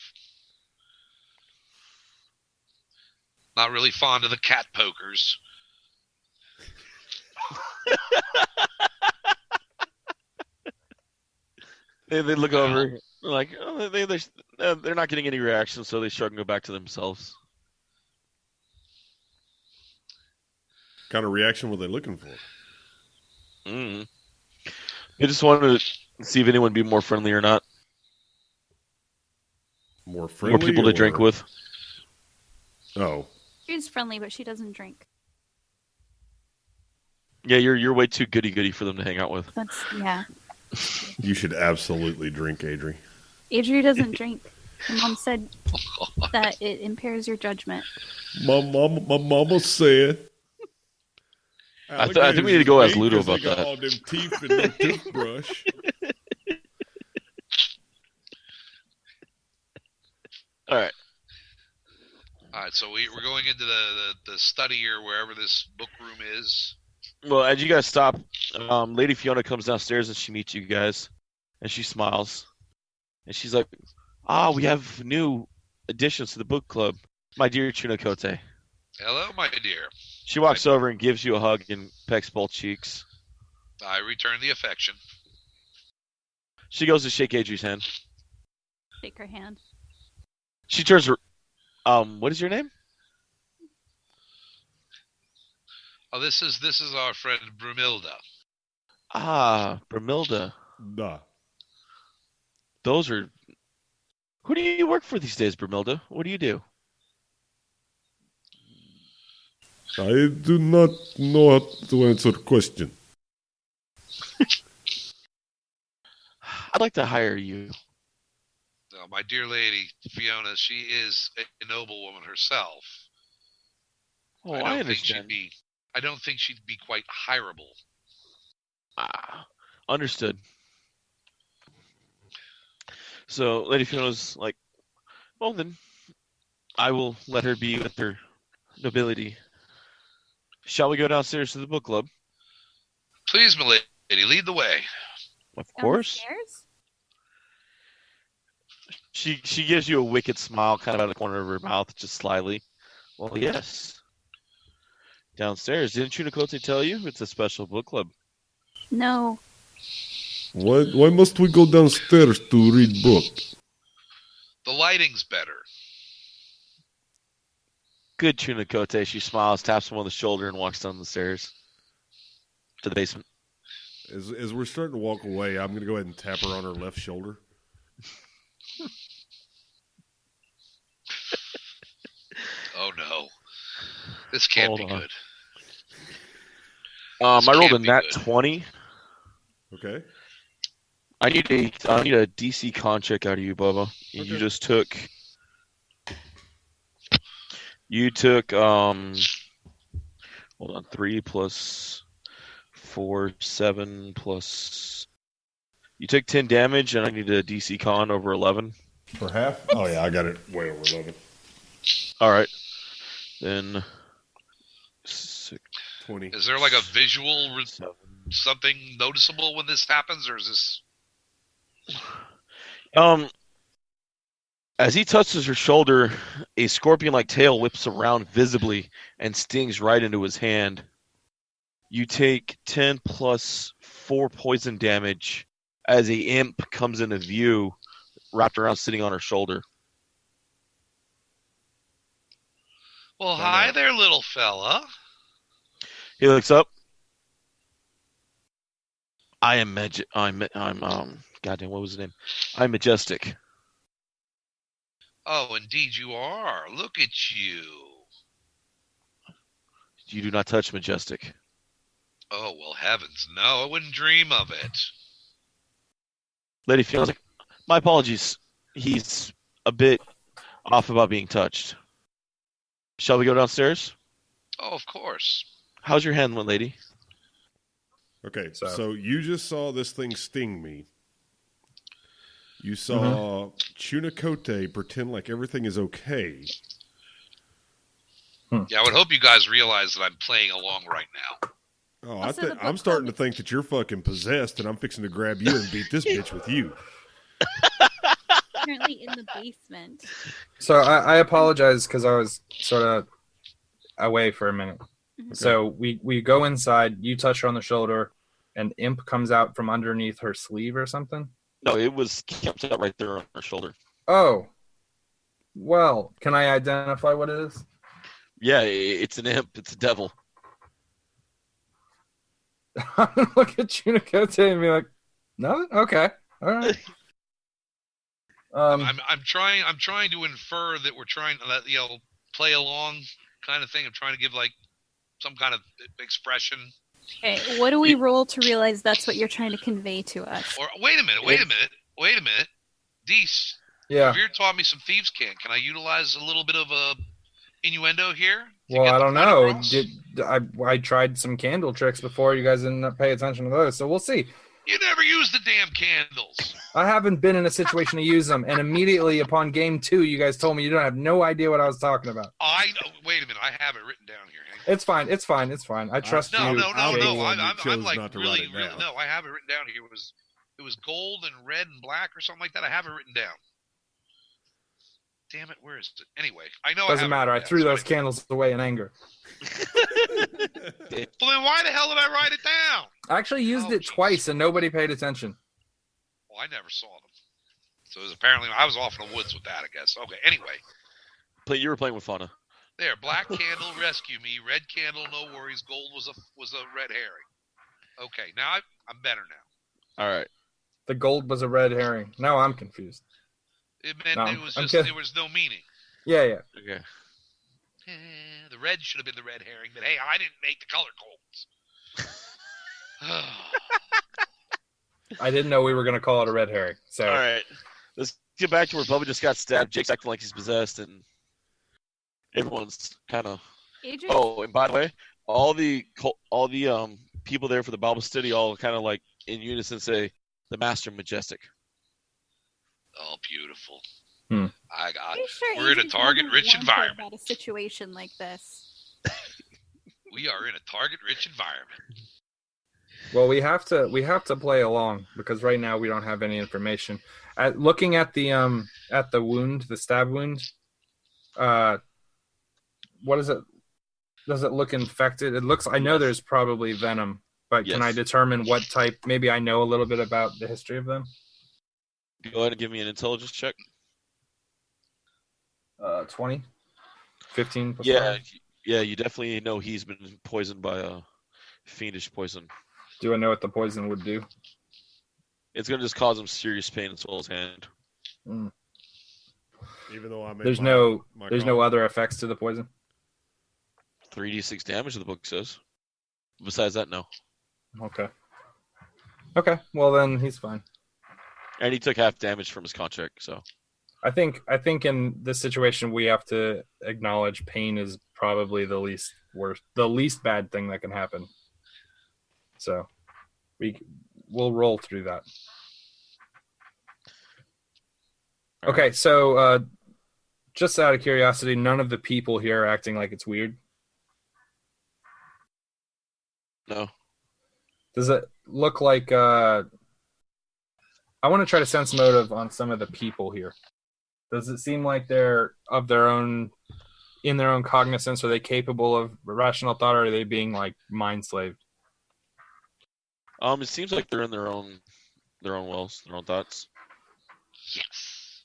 Not really fond of the cat pokers. They look over, they're like, oh, they're not getting any reaction, so they shrug and go back to themselves. Kind of reaction were they looking for? Mm. They just wanted to see if anyone would be more friendly or not. More friendly? More people to drink or- with. Oh. She's friendly, but she doesn't drink. Yeah, you're way too goody-goody for them to hang out with. Yeah. You should absolutely drink, Adri. Adri doesn't drink. Her mom said that it impairs your judgment. My mama said. I think we need to go ask Ludo about that. All them teeth and no toothbrush. All right. All right, so we're going into the study or wherever this book room is. Well, as you guys stop, Lady Fiona comes downstairs and she meets you guys, and she smiles, and she's like, "Ah, we have new additions to the book club, my dear Chunikote." Hello, my dear. She walks over and gives you a hug and pecks both cheeks. I return the affection. She goes to shake Adri's hand. Shake her hand. She turns her. What is your name? Oh, this is our friend Brumilda. Ah, Brumilda. Da. Those are. Who do you work for these days, Brumilda? What do you do? I do not know how to answer the question. I'd like to hire you. Oh, my dear lady Fiona, she is a noble woman herself. Oh, I I don't think she'd understand. be. I don't think she'd be quite hireable. Ah, understood. So Lady Fiona's like, well then, I will let her be with her nobility. Shall we go downstairs to the book club? Please, my lady, lead the way. Of Down the course. stairs? She gives you a wicked smile, kind of out of the corner of her mouth, just slyly. Well, yes. Downstairs. Didn't Chunikote tell you? It's a special book club. No. Why must we go downstairs to read book? The lighting's better. Good, Chunikote. She smiles, taps him on the shoulder, and walks down the stairs to the basement. As we're starting to walk away, I'm going to go ahead and tap her on her left shoulder. Oh no, this can't Hold be on. good. I This rolled a can't be nat good. 20. Okay. I need a DC con check out of you, Bubba. And You Okay. just took. You took hold on, 3 plus 4, 7 plus. You took 10 damage, and I need a DC con over 11. For half? Oh, yeah, I got it way over 11. All right. Then 6, 20. Is there like a visual 7. something noticeable when this happens, or is this? As he touches her shoulder, a scorpion-like tail whips around visibly and stings right into his hand. You take 10 plus 4 poison damage as a imp comes into view, wrapped around sitting on her shoulder. Well, No, hi no. there, little fella. He looks up. I'm goddamn, what was his name? I'm Majestic. Oh, indeed you are. Look at you. You do not touch Majestic. Oh, well, heavens, no, I wouldn't dream of it. Lady feels like, my apologies. He's a bit off about being touched. Shall we go downstairs? Oh, of course. How's your hand, lady? Okay, So- so you just saw this thing sting me. You saw Chunikote pretend like everything is okay. Yeah, I would hope you guys realize that I'm playing along right now. Oh, Also, the I'm book starting to called- think that you're fucking possessed, and I'm fixing to grab you and beat this bitch with you. Currently in the basement. So I apologize because I was sort of away for a minute. Mhm. So we go inside. You touch her on the shoulder, and Imp comes out from underneath her sleeve or something. No, it was kept out right there on her shoulder. Oh, well, can I identify what it is? Yeah, it's an imp. It's a devil. I'm gonna look at Chunikote and be like, no, okay, all right. I'm trying to infer that we're trying to play along kind of thing. I'm trying to give like some kind of expression. Okay, what do we roll to realize that's what you're trying to convey to us? Or wait a minute. Dees, Yeah. Veer taught me some thieves' cant. Can I utilize a little bit of a innuendo here? to Well, get I the don't point know. across? I tried some candle tricks before. You guys didn't pay attention to those, so we'll see. You never use the damn candles. I haven't been in a situation to use them, and immediately upon game 2, you guys told me you don't have no idea what I was talking about. I know. Wait a minute. I have it written down here. Hang on. It's fine. I trust No, you. no. I'm the Jay. one that I'm chose like not to really, write it really. down. No, I have it written down here. It was gold and red and black or something like that. I have it written down. Damn it, where is it? Anyway, I know. Doesn't matter. I threw those candles away in anger. Well, then why the hell did I write it down? I actually used Oh, it twice, and nobody paid attention. Well, I never saw them. So it was apparently I was off in the woods with that. I guess. Okay. Anyway, You were playing with Fauna. there. Black candle, rescue me. Red candle, no worries. Gold was a red herring. Okay, now I'm better now. All right. The gold was a red herring. Now I'm confused. It meant No, it was I'm just kidding. there was no meaning. Yeah. Okay. The red should have been the red herring, but hey, I didn't make the color codes. I didn't know we were going to call it a red herring. So All right. Let's get back to where Bubba just got stabbed. Jake's acting like he's possessed, and everyone's kind of. Adrian, Oh, and by the way, all the people there for the Bible study all kind of like in unison say, "The Master Majestic." Oh, beautiful. Hmm. I got. pretty sure We're in a Adrian's target-rich never wanted environment. About a situation like this. We are in a target-rich environment. well, we have to play along because right now we don't have any information. Looking at the wound, the stab wound, what is it? Does it look infected? It looks. I know there's probably venom, but can Yes. I determine what type? Maybe I know a little bit about the history of them. Go ahead and give me an intelligence check. 20, 15. plus Yeah, five. yeah, you definitely know he's been poisoned by a fiendish poison. Do I know what the poison would do? It's gonna just cause him serious pain as well as hand. Even though I made There's my no comment. other effects to the poison. 3d6 damage, the book says. Besides that, no. Okay. Well, then he's fine. And he took half damage from his contract, so. I think in this situation we have to acknowledge pain is probably the least bad thing that can happen. So we'll roll through that. All Okay, so just out of curiosity, none of the people here are acting like it's weird. No. Does it look like I want to try to sense motive on some of the people here. Does it seem like they're of their own in their own cognizance? Are they capable of rational thought, or are they being like mind slaved? It seems like they're in their own wills, their own thoughts. Yes.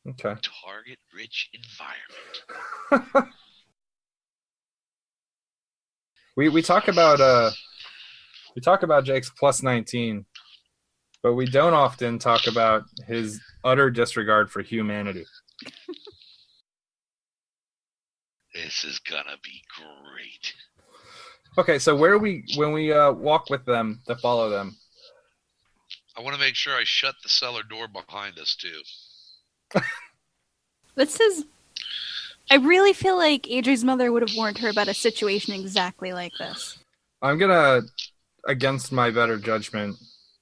Okay. Target-rich environment. We talk about Jake's plus 19, but we don't often talk about his utter disregard for humanity. This is gonna be great. Okay, so when we walk with them to follow them, I want to make sure I shut the cellar door behind us too. I really feel like Adri's mother would have warned her about a situation exactly like this. I'm gonna, against my better judgment,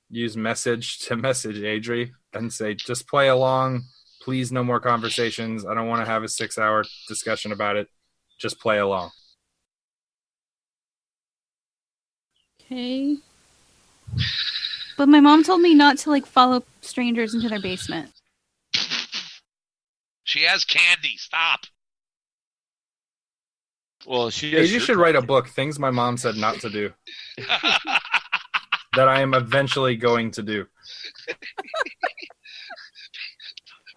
use message to message Adri and say, just play along. Please, no more conversations. I don't want to have a 6-hour discussion about it. Just play along. Okay. But my mom told me not to follow strangers into their basement. She has candy. Stop. Well, she Adri should write a book, things my mom said not to do, that I am eventually going to do.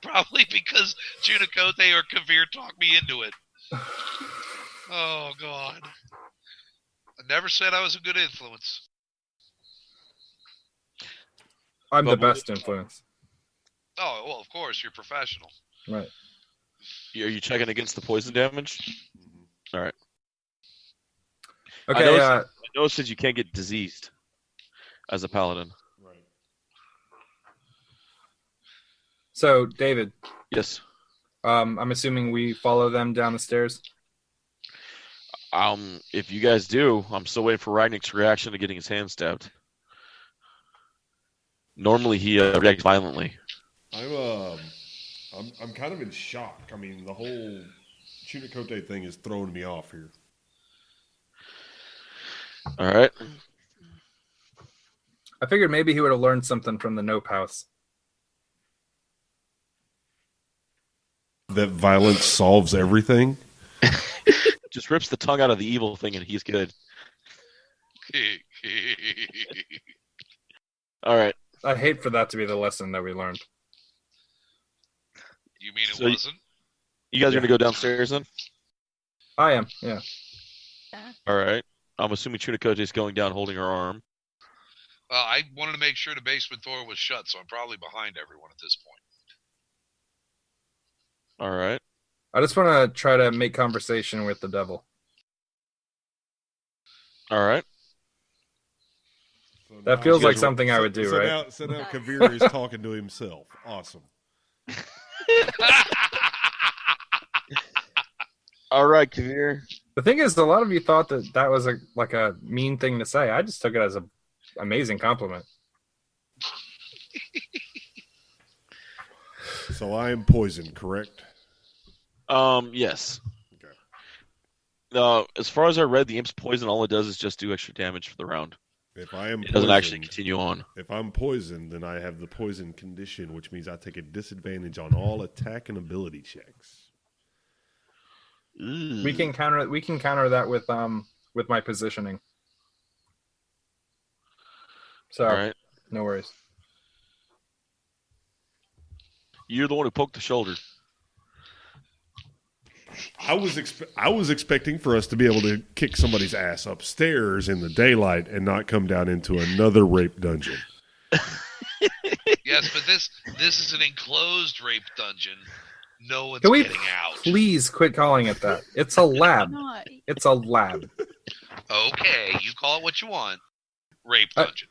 Probably because Chunicote or Kavir talked me into it. Oh, God. I never said I was a good influence. I'm the But best influence. Oh, well, of course, you're professional. Right. Are you checking against the poison damage? All right. Okay, I noticed that you can't get diseased as a paladin. Right. so David, Yes. I'm assuming we follow them down the stairs. If you guys do, I'm still waiting for Ragnick's reaction to getting his hand stabbed. Normally he reacts violently. I'm kind of in shock. I mean, the whole Chunicote thing is throwing me off here. All right. I figured maybe he would have learned something from the Nope House. That violence solves everything. Just rips the tongue out of the evil thing and he's good. All right. I hate for that to be the lesson that we learned. You mean it So wasn't? You guys are going to go downstairs then? I am, yeah. All right. I'm assuming Chunicote is going down holding her arm. Well, I wanted to make sure the basement door was shut, so I'm probably behind everyone at this point. All right. I just want to try to make conversation with the devil. All right. So That now- feels you like guys- something I would do, so right? now Kavir is talking to himself. Awesome. All right, Kavir. The thing is, a lot of you thought that was a mean thing to say. I just took it as an amazing compliment. So I am poisoned, correct? Yes. Okay. As far as I read, the imp's poison, all it does is just do extra damage for the round. If I am It doesn't actually poisoned- continue on. If I'm poisoned, then I have the poison condition, which means I take a disadvantage on all attack and ability checks. We can counter that with my positioning. So All right. no worries. You're the one who poked the shoulder. I was expecting for us to be able to kick somebody's ass upstairs in the daylight and not come down into another rape dungeon. Yes, but this is an enclosed rape dungeon. No one's Can we getting out. please quit calling it that? It's a lab. Not. It's a lab. Okay, you call it what you want. Rape dungeon.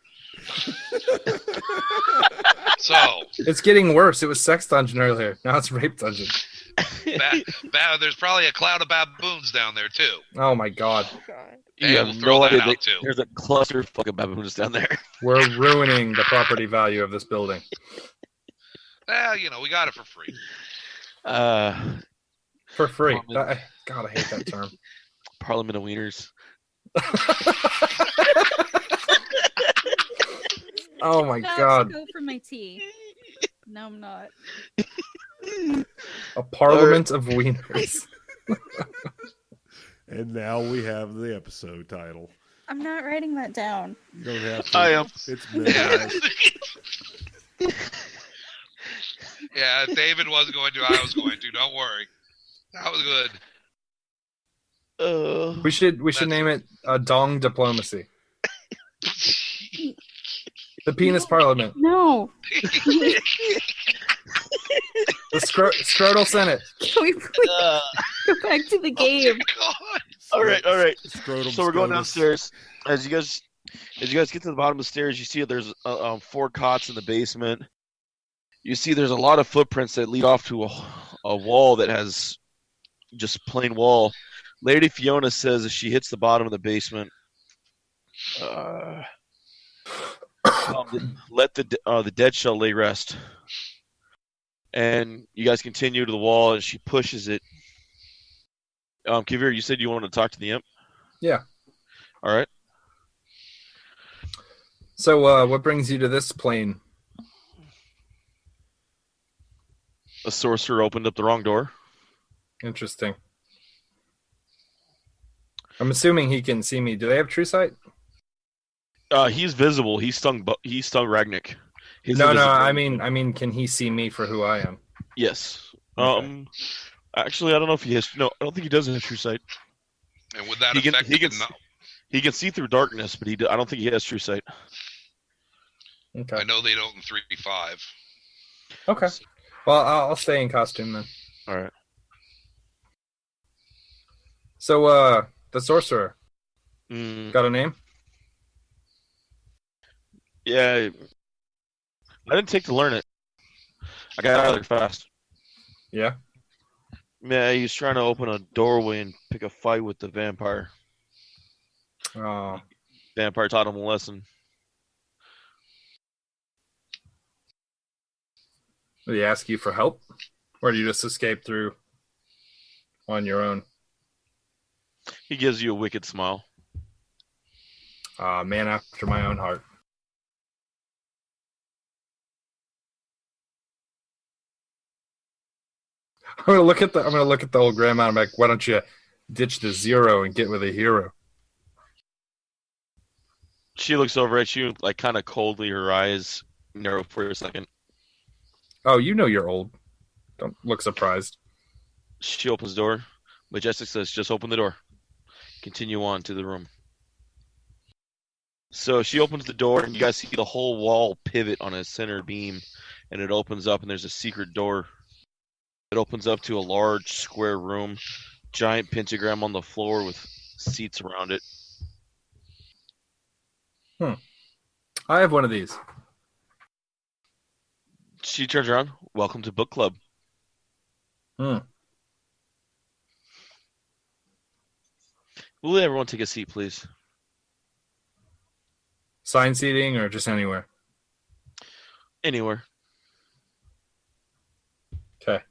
So, It's getting worse. It was sex dungeon earlier. Now it's rape dungeon. there's probably a cloud of baboons down there, too. Oh my god. Hey, You we'll have throw no that idea. out, too. There's a cluster of fucking baboons down there. We're ruining the property value of this building. Well, we got it for free. For free. Parliament. God, I hate that term. Parliament of Wieners. Oh my No, god. go for my tea. No, I'm not. A parliament of wieners. And now we have the episode title. I'm not writing that down. You don't have to. I am. It's Yeah. memorized. Yeah, if David wasn't going to, I was going to. Don't worry. That was good. We should name it Dong Diplomacy. The Penis Parliament. No. The Scrotal Senate. Can we please go back to the game? God. All right. Scrotum So we're going scotus. downstairs. As you guys get to the bottom of the stairs, you see there's 4 cots in the basement. You see there's a lot of footprints that lead off to a wall that has just plain wall. Lady Fiona says as she hits the bottom of the basement, let the dead shall lay rest. And you guys continue to the wall, and she pushes it. Kavir, you said you wanted to talk to the imp? Yeah. All right. So, what brings you to this plane? A sorcerer opened up the wrong door. Interesting. I'm assuming he can see me. Do they have true sight? He's visible. He stung Ragnik. His No. invisibility- I mean, can he see me for who I am? Yes. Okay. Actually, I don't know if he has. No, I don't think he does have true sight. And with that He can- effect, he can- no. He can see through darkness, but I don't think he has true sight. Okay. I know they don't in 3v5. Okay. Well, I'll stay in costume then. All right. So, the sorcerer Mm, got a name? yeah. I didn't take to learn it. I got out of there fast. Yeah. Yeah, he was trying to open a doorway and pick a fight with the vampire. Oh, Vampire taught him a lesson. did he ask you for help, or did you just escape through on your own? He gives you a wicked smile. Man after my own heart. I'm gonna look at the old grandma. I'm like, why don't you ditch the 0 and get with a hero? She looks over at you, like kind of coldly. Her eyes narrow for a second. Oh, you know you're old. Don't look surprised. She opens the door. Majestic says, just open the door. Continue on to the room. So she opens the door, and you guys see the whole wall pivot on a center beam, and it opens up, and there's a secret door. It opens up to a large square room, giant pentagram on the floor with seats around it. I have one of these. She turns around. Welcome to book club. Will everyone take a seat, please? Sign seating or just anywhere? Anywhere. Okay.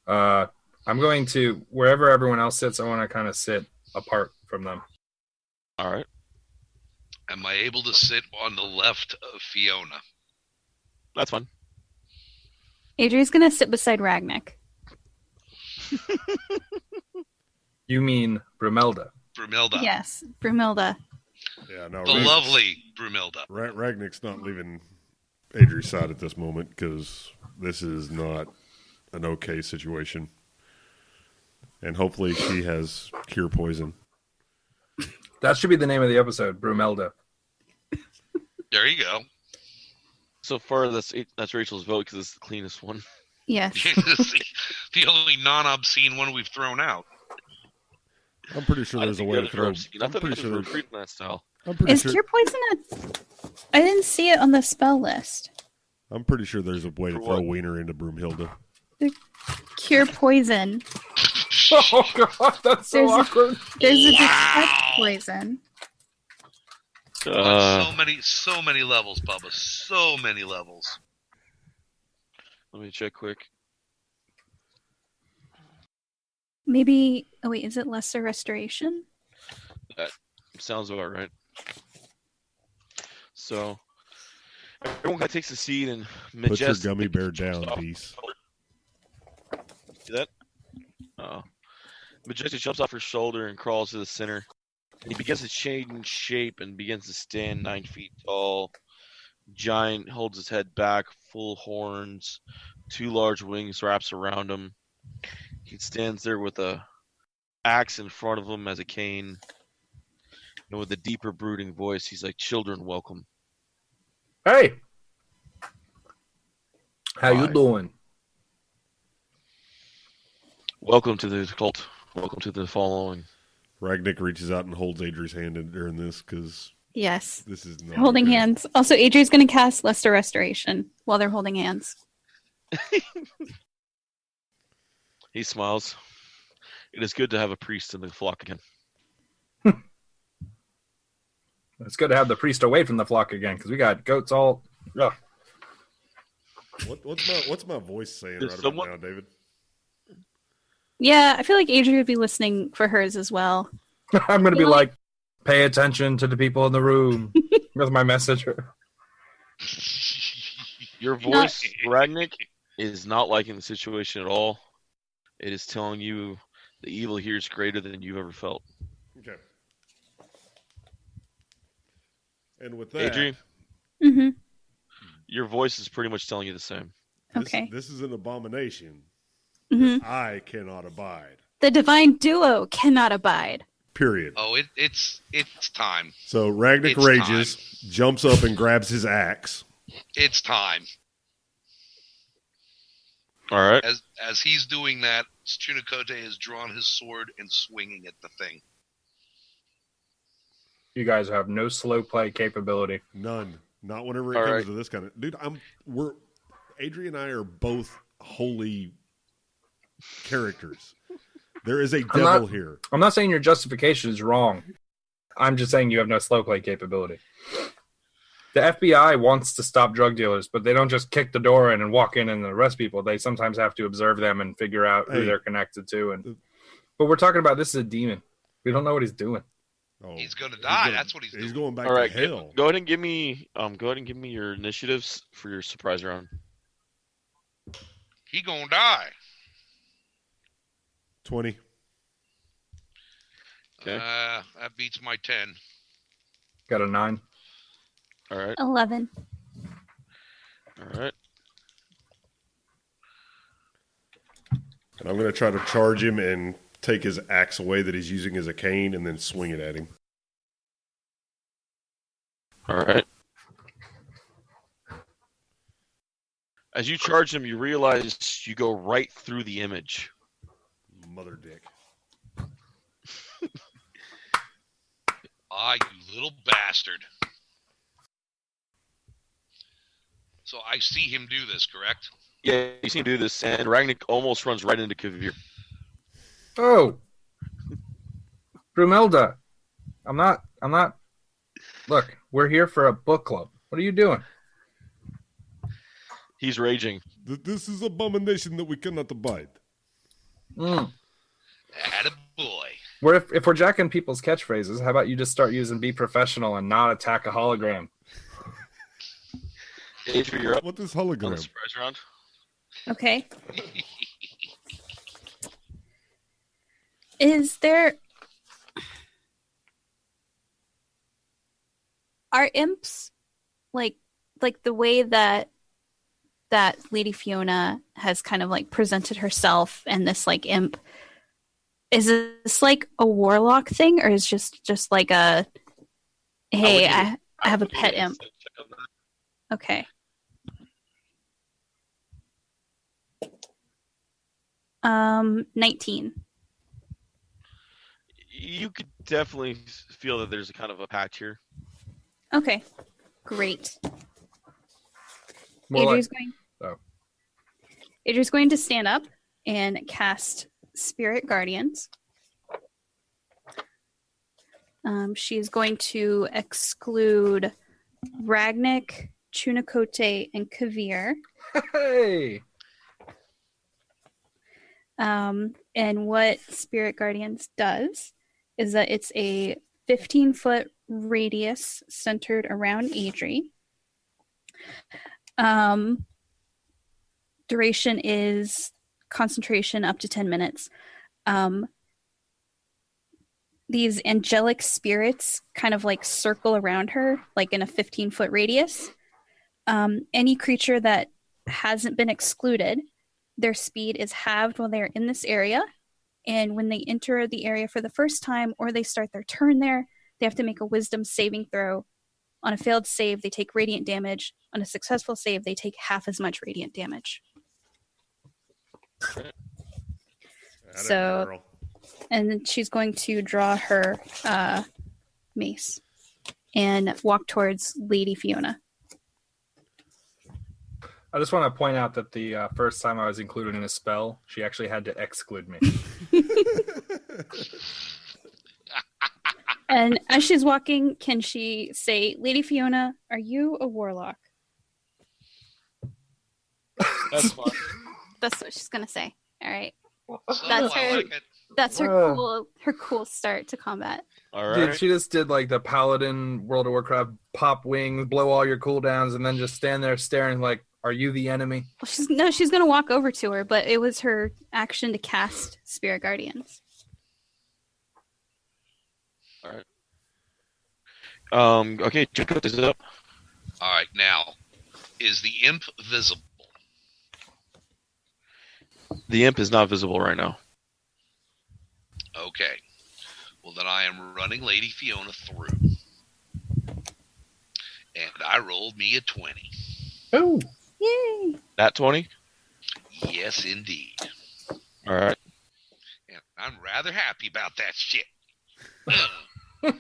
I'm going to, wherever everyone else sits, I want to kind of sit apart from them. All right. Am I able to sit on the left of Fiona? That's fine. Adri's gonna sit beside Ragnik. You mean Brumelda? Brumilda. Yes, Brumilda. Yeah, no. The lovely Brumilda. Ragnik's not leaving Adri's side at this moment because this is not an okay situation. And hopefully she has cure poison. That should be the name of the episode, Brumelda. There you go. So far, that's Rachel's vote because it's the cleanest one. Yes. The only non-obscene one we've thrown out. I'm pretty sure there's a way to throw. I I'm thought pretty it sure was there's. recruiting that style. I'm pretty Is sure. cure poison I didn't see it on the spell list. I'm pretty sure there's a way to For throw what? Wiener into Broomhilda. Cure poison. Oh god, that's so There's a- awkward. There's a Wow. detect poison. So many levels, Bubba. So many levels. Let me check quick. Maybe. Oh wait, is it lesser restoration? Sounds about right. So everyone kind of takes a seat and Put your Majestic. gummy bear down, Beast. See that? Majestic jumps off her shoulder and crawls to the center. He begins to change shape and begins to stand 9 feet tall. Giant holds his head back, full horns, 2 large wings wraps around him. He stands there with a axe in front of him as a cane. And with a deeper, brooding voice, he's like, "Children, welcome." Hey, how you Hi. doing? Welcome to the cult. Welcome to the following. Ragnick reaches out and holds Adri's hand during this because Yes. this is not Holding okay. hands. Also, Adri's going to cast lesser restoration while they're holding hands. He smiles. It is good to have a priest in the flock again. It's good to have the priest away from the flock again because we got goats all. Ugh. What's my voice saying There's right someone- about now, David? Yeah, I feel like Adri would be listening for hers as well. I'm going to be Yeah. like, pay attention to the people in the room with my messenger. Your Not- voice, Ragnick, is not liking the situation at all. It is telling you the evil here is greater than you've ever felt. Okay. And with that, Adri, Mm-hmm. your voice is pretty much telling you the same. Okay. this is an abomination Mm-hmm. I cannot abide. The divine duo cannot abide. Period. Oh, it's time. So Ragnick It's rages, jumps up and grabs his axe. It's time. All right. As he's doing that, Chunakote has drawn his sword and swinging at the thing. You guys have no slow play capability. None. Not whenever it All comes right. to this kind of dude. Adri and I are both holy characters. There is a I'm devil not- here. I'm not saying your justification is wrong. I'm just saying you have no slow play capability. The FBI wants to stop drug dealers, but they don't just kick the door in and walk in and arrest people. They sometimes have to observe them and figure out who Hey. they're connected to. But we're talking about this is a demon. We don't know what he's doing. Oh, He's gonna die. That's what he's doing. He's going back All right. to hell. Go ahead and give me your initiatives for your surprise round. He gonna die. 20. Okay. That beats my 10. Got a 9. All right. 11. All right. And I'm going to try to charge him and take his axe away that he's using as a cane and then swing it at him. All right. As you charge him, you realize you go right through the image. Mother dick. Ah, you little bastard. So I see him do this, correct? Yeah, you see him do this, and Ragnick almost runs right into Kavir. Oh, Brumelda, I'm not. Look, we're here for a book club. What are you doing? He's raging. This is abomination that we cannot abide. Mm. Attaboy. If we're jacking people's catchphrases, how about you just start using "be professional" and not attack a hologram? Adrian, you're up What is on the hologram? surprise round. Okay. Is there... Are imps like the way that Lady Fiona has kind of like presented herself and this like imp, is this like a warlock thing, or is just like a hey, I have a pet imp? Okay. Um, 19. You could definitely feel that there's a kind of a patch here. Okay. Great. More like- Adri's going. Oh. Adri's going to stand up and cast Spirit Guardians. She's going to exclude Ragnick, Chunakote, and Kavir. Hey, And what Spirit Guardians does is that it's a 15-foot radius centered around Adri. Duration is concentration up to 10 minutes. These angelic spirits kind of like circle around her, like in a 15-foot radius. Any creature that hasn't been excluded, their speed is halved while they're in this area. And when they enter the area for the first time or they start their turn there, they have to make a wisdom saving throw. On a failed save, they take radiant damage. On a successful save, they take half as much radiant damage. So, and then she's going to draw her mace and walk towards Lady Fiona. I just want to point out that the first time I was included in a spell, she actually had to exclude me. And as she's walking, can she say, Lady Fiona, are you a warlock? That's fine. That's what she's gonna say. All right. So That's I her- like it. That's her cool start to combat. All Dude, right. she just did like the Paladin World of Warcraft pop wings, blow all your cooldowns, and then just stand there staring like, are you the enemy? Well, she's gonna walk over to her, but it was her action to cast Spirit Guardians. Okay, Jacob is up. All right, now, is the imp visible? The imp is not visible right now. Okay. Well, then I am running Lady Fiona through. And I rolled me a 20. Oh, Yay! That 20? Yes, indeed. All right. And I'm rather happy about that shit. that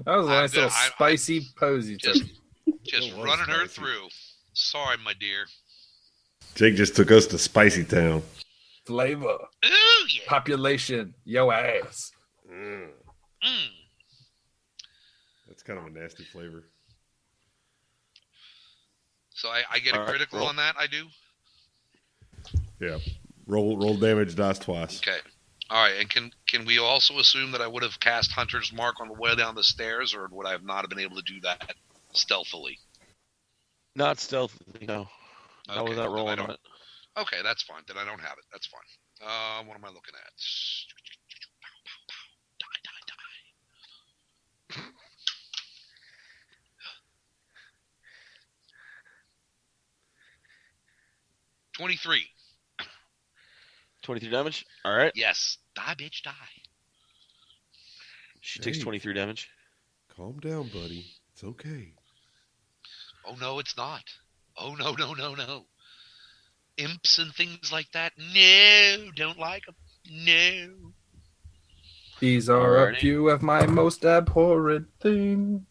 was a nice little I- spicy pose you took. Just It was running her spicy. through. Sorry, my dear. Jake just took us to Spicy Town. Flavor, Ooh, yeah. population, yo ass. Mm. That's kind of a nasty flavor. So I get a All right, critical roll. on that, I do? Yeah. Roll damage dice twice. Okay. All right, and can we also assume that I would have cast Hunter's Mark on the way down the stairs, or would I have not have been able to do that stealthily? Not stealthily, no. Not Okay, without then I rolling don't- on it. Okay, that's fine. Then I don't have it. That's fine. What am I looking at? Die. 23. 23 damage? All right. Yes. Die, bitch, die. She takes Hey. 23 damage. Calm down, buddy. It's okay. Oh, no, it's not. Oh, no, no, no, no. Imps and things like that? No, don't like them. No. These are a Alrighty. few of my most abhorrent things.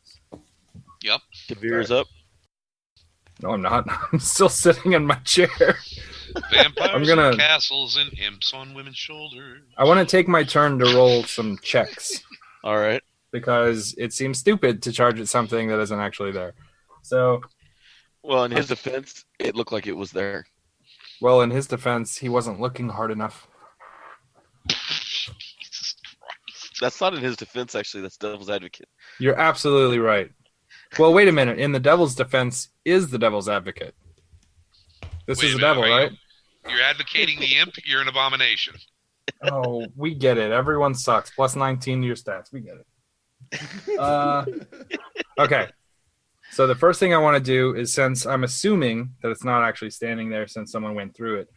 Yep. Kavir's up. No, I'm not. I'm still sitting in my chair. Vampires gonna- in castles and imps on women's shoulders. I want to take my turn to roll some checks All right. because it seems stupid to charge at something that isn't actually there. So, Well, in his defense, it looked like it was there. well, in his defense, he wasn't looking hard enough. Jesus Christ. That's not in his defense, actually. That's Devil's Advocate. You're absolutely right. Well, wait a minute. In the devil's defense is the devil's advocate. This Wait is a the minute, devil, are you- right? You're advocating the imp, you're an abomination. Oh, we get it. Everyone sucks. Plus 19 to your stats. We get it. Okay. So the first thing I want to do is, since I'm assuming that it's not actually standing there since someone went through it,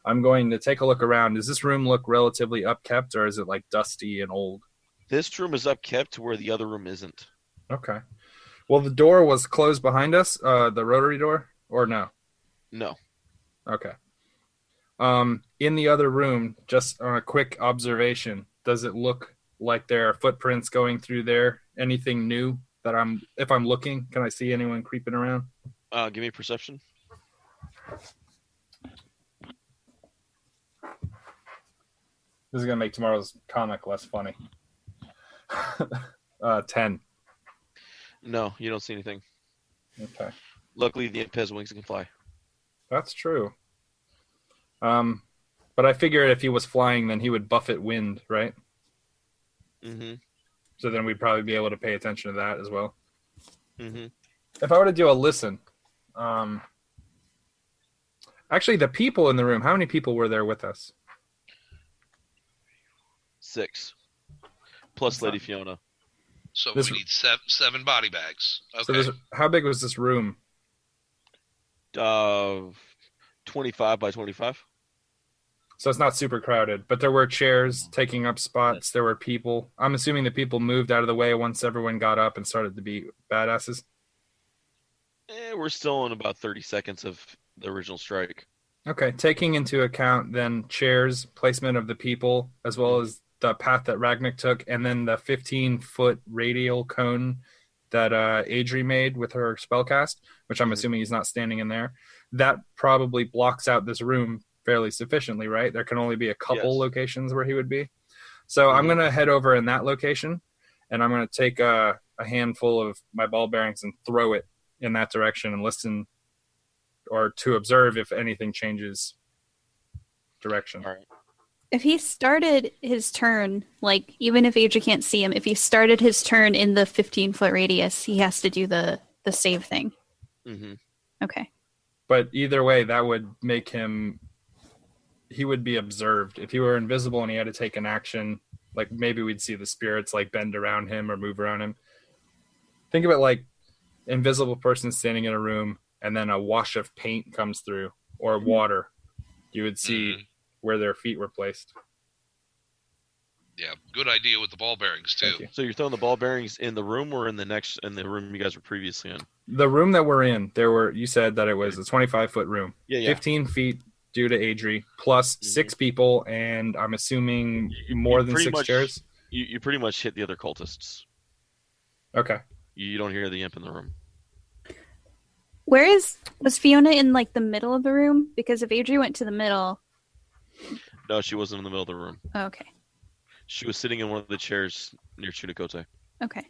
I'm going to take a look around. Does this room look relatively upkept, or is it like dusty and old? This room is upkept to where the other room isn't. Okay. Well, the door was closed behind us, the rotary door, or no? No. Okay. In the other room, just on a quick observation, does it look like there are footprints going through there? Anything new that if I'm looking, can I see anyone creeping around? Give me perception. This is gonna make tomorrow's comic less funny. 10. No, you don't see anything. Okay, Luckily, the imp has wings and can fly. that's true. But I figured if he was flying, then he would buffet wind, right? Mm-hmm. So then we'd probably be able to pay attention to that as well. Mm-hmm. If I were to do a listen, actually, the people in the room, how many people were there with us? 6. Plus That's Lady not- Fiona. So This- we need seven body bags. So Okay. how big was this room? 25 by 25. So it's not super crowded, but there were chairs taking up spots. There were people. I'm assuming the people moved out of the way once everyone got up and started to be badasses. We're still in about 30 seconds of the original strike. Okay, taking into account then chairs, placement of the people, as well as the path that Ragnik took, and then the 15-foot radial cone that Adri made with her spellcast, which I'm assuming he's not standing in there. That probably blocks out this room fairly sufficiently, right? There can only be a couple Yes. locations where he would be. So I'm going to head over in that location, and I'm going to take a handful of my ball bearings and throw it in that direction and listen or to observe if anything changes direction. All right. If he started his turn, like even if Adri can't see him, if he started his turn in the 15-foot radius, he has to do the save thing. Mm-hmm. Okay. But either way, that would make him, he would be observed. If he were invisible and he had to take an action, like maybe we'd see the spirits like bend around him or move around him. Think of it like invisible person standing in a room and then a wash of paint comes through or water. You would see where their feet were placed. Yeah, good idea with the ball bearings too. Thank you. So you're throwing the ball bearings in the room or in the room you guys were previously in? The room that we're in, you said that it was a 25-foot room. Yeah. 15 feet due to Adri, plus 6 people, and I'm assuming more than pretty 6 much- chairs. You pretty much hit the other cultists. Okay. You don't hear the imp in the room. Was Fiona in like the middle of the room? Because if Adri went to the middle, No, she wasn't in the middle of the room. oh, okay. She was sitting in one of the chairs near Chunakote. Okay.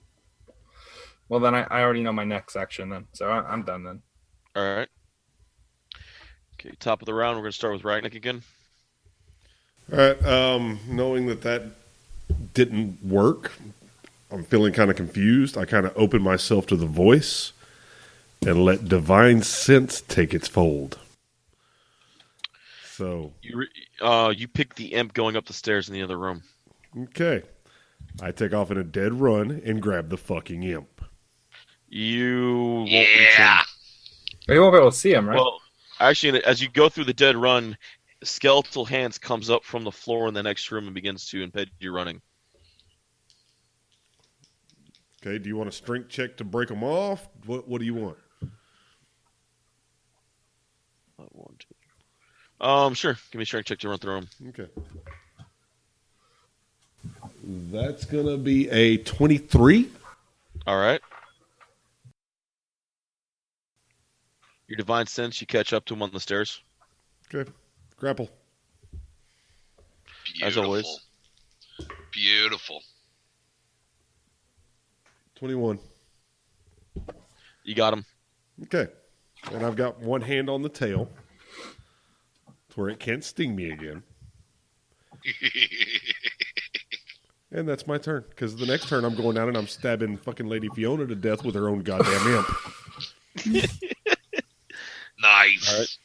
Well, then I already know my next action then, so I'm done then. All right. Okay, top of the round, we're going to start with Ragnik again. All right. Knowing that didn't work, I'm feeling kind of confused. I kind of open myself to the voice and let divine sense take its fold. So, You pick the imp going up the stairs in the other room. okay. I take off in a dead run and grab the fucking imp. You won't reach him. Yeah. You won't be able to see him, right? Well, actually, as you go through the dead run, skeletal hands comes up from the floor in the next room and begins to impede you running. Okay. Do you want a strength check to break them off? What do you want? Sure. Give me a strength check to run through them. Okay. That's going to be a 23. All right. Your divine sense, you catch up to him on the stairs. Okay. Grapple. Beautiful. As always. Beautiful. 21. You got him. Okay. And I've got one hand on the tail to where it can't sting me again. And that's my turn. Because the next turn I'm going down and I'm stabbing fucking Lady Fiona to death with her own goddamn imp. Nice. All right.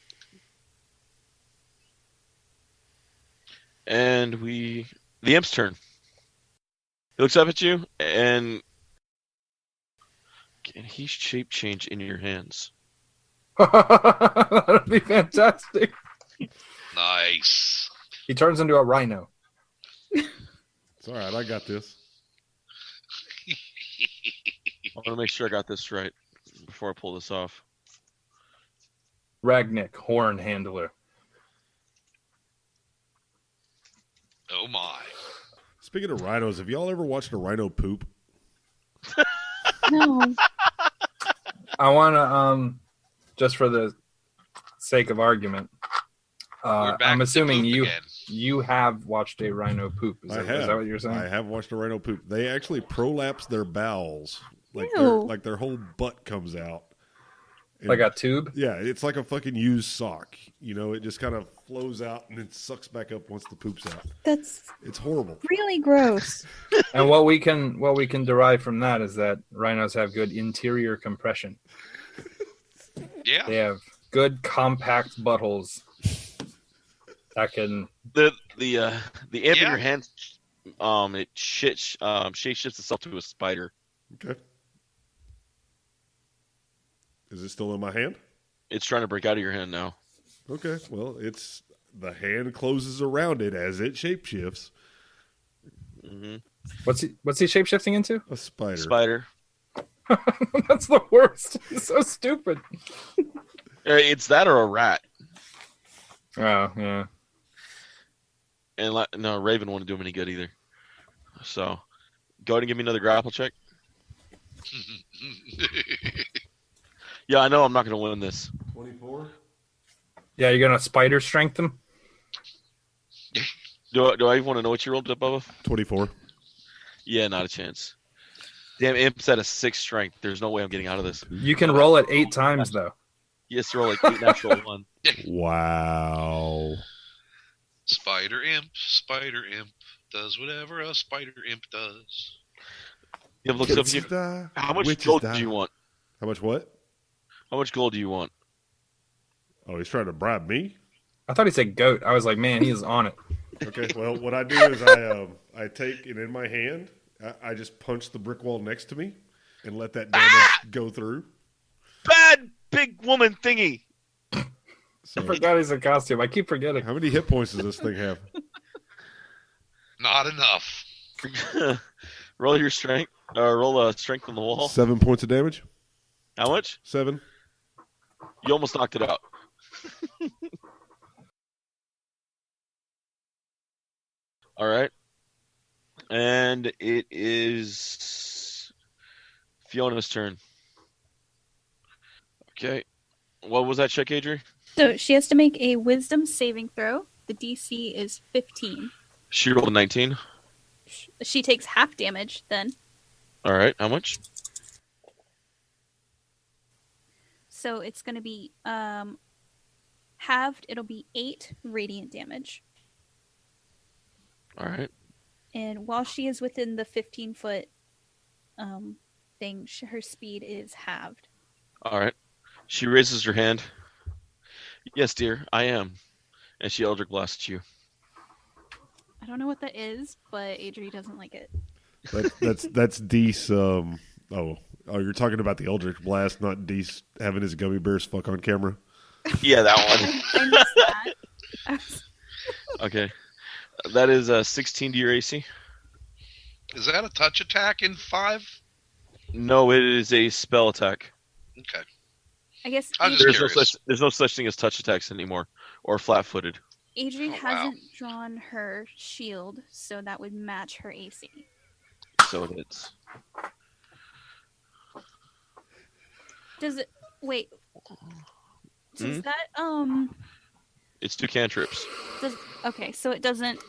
And the imp's turn. He looks up at you, and can he shape change in your hands? That'd be fantastic. Nice. He turns into a rhino. It's all right. I got this. I want to make sure I got this right before I pull this off. Ragnik, horn handler. Oh my. Speaking of rhinos, have y'all ever watched a rhino poop? No. I want to, just for the sake of argument, We're back I'm to assuming poop you again. you have watched a rhino poop. Is that what you're saying? I have watched a rhino poop. They actually prolapse their bowels. Ew. Like their whole butt comes out. And- Like a tube. Yeah, it's like a fucking used sock. You know, it just kind of flows out and then sucks back up once the poop's out. That's It's horrible. really gross. And what we can derive from that is that rhinos have good interior compression. Yeah. They have good compact buttholes that can. The amp in Yeah. your hand, it shapeshifts itself to a spider. Okay. Is it still in my hand? It's trying to break out of your hand now. Okay. Well, it's the hand closes around it as it shapeshifts. Hmm What's he shapeshifting into? A spider. Spider. That's the worst. It's so stupid. It's that or a rat. Oh yeah. And no, Raven wouldn't do him any good either. So, go ahead and give me another grapple check. Yeah, I know I'm not going to win this. 24. Yeah, you're gonna spider strength them. Do I even want to know what you rolled up, Bubba? 24. Yeah, not a chance. Damn, Imp's at a 6 strength. There's no way I'm getting out of this. You can roll it 8 times though. He has to roll like 8 natural 1. Wow. Spider imp does whatever a spider imp does. Yeah, looks up Kids you. die, How much witches gold die. do you want? How much what? How much gold do you want? Oh, he's trying to bribe me? I thought he said goat. I was like, man, he is on it. Okay, well, what I do is I take it in my hand. I just punch the brick wall next to me and let that damage go through. Bad big woman thingy. So, I forgot he's a costume. I keep forgetting. how many hit points does this thing have? Not enough. Roll your strength. Roll a strength on the wall. 7 points of damage? How much? 7. You almost knocked it out. All right. And it is Fiona's turn. Okay. What was that check, Adri? So she has to make a wisdom saving throw. The DC is 15. She rolled a 19. She takes half damage then. All right. How much? So it's going to be halved. It'll be 8 radiant damage. All right. And while she is within the 15-foot thing, her speed is halved. All right. She raises her hand. Yes, dear, I am. And she Eldritch blasts you. I don't know what that is, but Adri doesn't like it. That's Deese. Oh, you're talking about the Eldritch Blast, not Deese having his gummy bears fuck on camera. Yeah, that one. I missed that. Okay. That is 16 to your AC. Is that a touch attack in 5? No, it is a spell attack. Okay. I guess I was just There's no such thing as touch attacks anymore, or flat-footed. Adri Oh, wow. hasn't drawn her shield, so that would match her AC. So it's Does it? Wait. Does Hmm? that it's 2 cantrips. Does okay? So it doesn't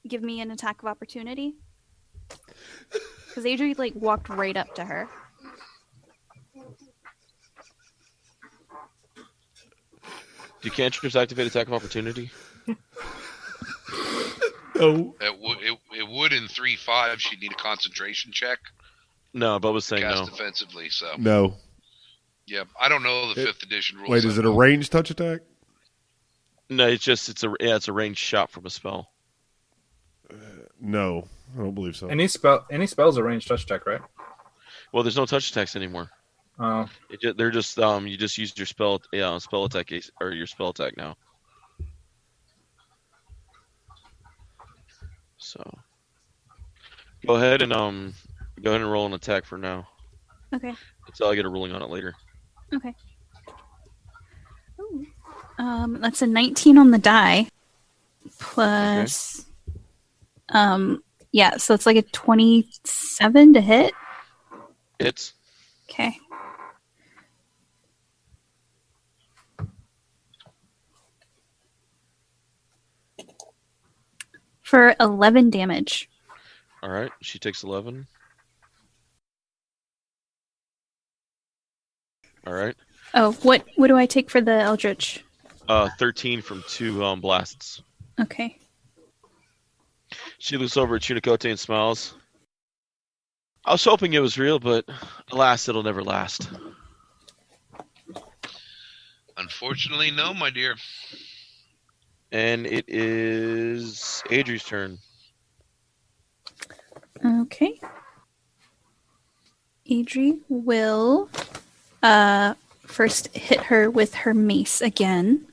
give me an attack of opportunity because Adri like walked right up to her. Do cantrips activate attack of opportunity? No. It would in 3-5. She'd need a concentration check. No, Bubba's saying Cast no. defensively. So No. yeah, I don't know the It- 5th edition rules. Wait, is it a ranged touch attack? No, it's a ranged shot from a spell. No, I don't believe so. Any spells are ranged touch check, right? Well, there's no touch attacks anymore. Oh, They're just you just used your spell attack or your spell attack now. So go ahead and roll an attack for now. Okay. Until I get a ruling on it later. Okay. Ooh. That's a 19 on the die. Plus, yeah, so it's like a 27 to hit. Hits. Okay. For 11 damage. All right. She takes 11. All right. Oh, what do I take for the Eldritch? 13 from 2 blasts. Okay. She looks over at Chunicote and smiles. I was hoping it was real, but alas, it'll never last. Unfortunately, no, my dear. And it is Adri's turn. Okay. Adri will first hit her with her mace again.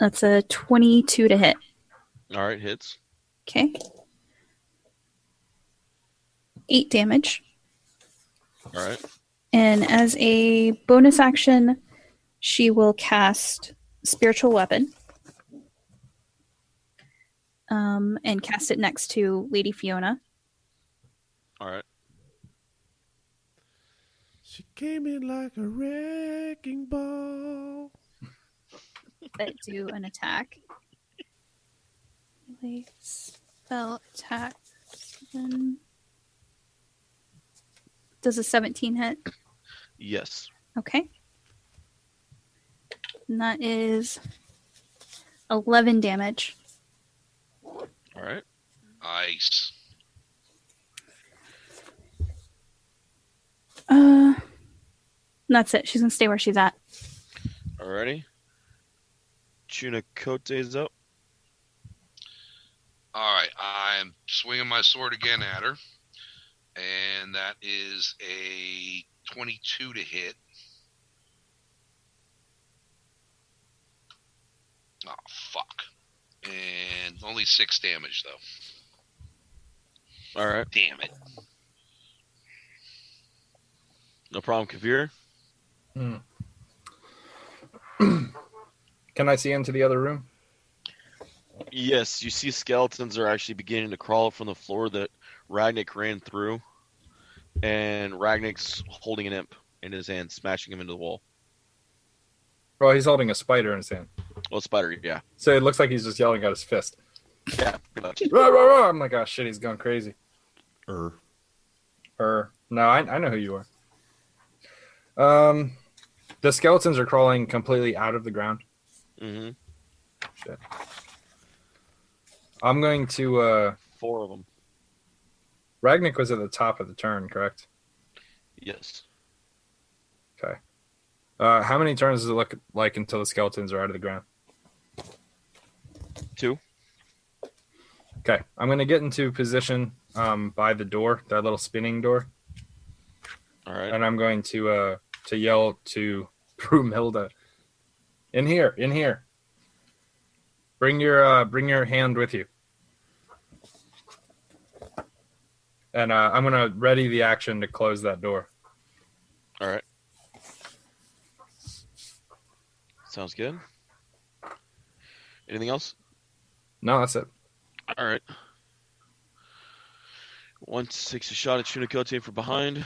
That's a 22 to hit. All right, hits. Okay. 8 damage. All right. And as a bonus action, she will cast Spiritual Weapon. And cast it next to Lady Fiona. All right. She came in like a wrecking ball. That do an attack. Melee spell attack. 7. Does a 17 hit? Yes. Okay. And that is 11 damage. All right. Nice. And that's it. She's gonna stay where she's at. Alrighty. Chunicote's up. All right, I'm swinging my sword again at her, and that is a 22 to hit. Oh, fuck. And only 6 damage, though. All right. Damn it. No problem, Kavir. Can I see into the other room? Yes, you see skeletons are actually beginning to crawl from the floor that Ragnik ran through. And Ragnik's holding an imp in his hand, smashing him into the wall. Oh, he's holding a spider in his hand. Well, spider, yeah. So it looks like he's just yelling at his fist. Yeah, pretty much. Rah, rah, rah. I'm like, oh shit, he's going crazy. Er. No, I know who you are. The skeletons are crawling completely out of the ground. Mm-hmm. Shit. I'm going to 4 of them. Ragnik was at the top of the turn, correct? Yes. Okay. How many turns does it look like until the skeletons are out of the ground? 2. Okay. I'm going to get into position by the door, that little spinning door. All right. And I'm going to yell to Brumhilda. In here. Bring your hand with you. And I'm gonna ready the action to close that door. All right. Sounds good. Anything else? No, that's it. All right. Once takes a shot at Chunicote from behind.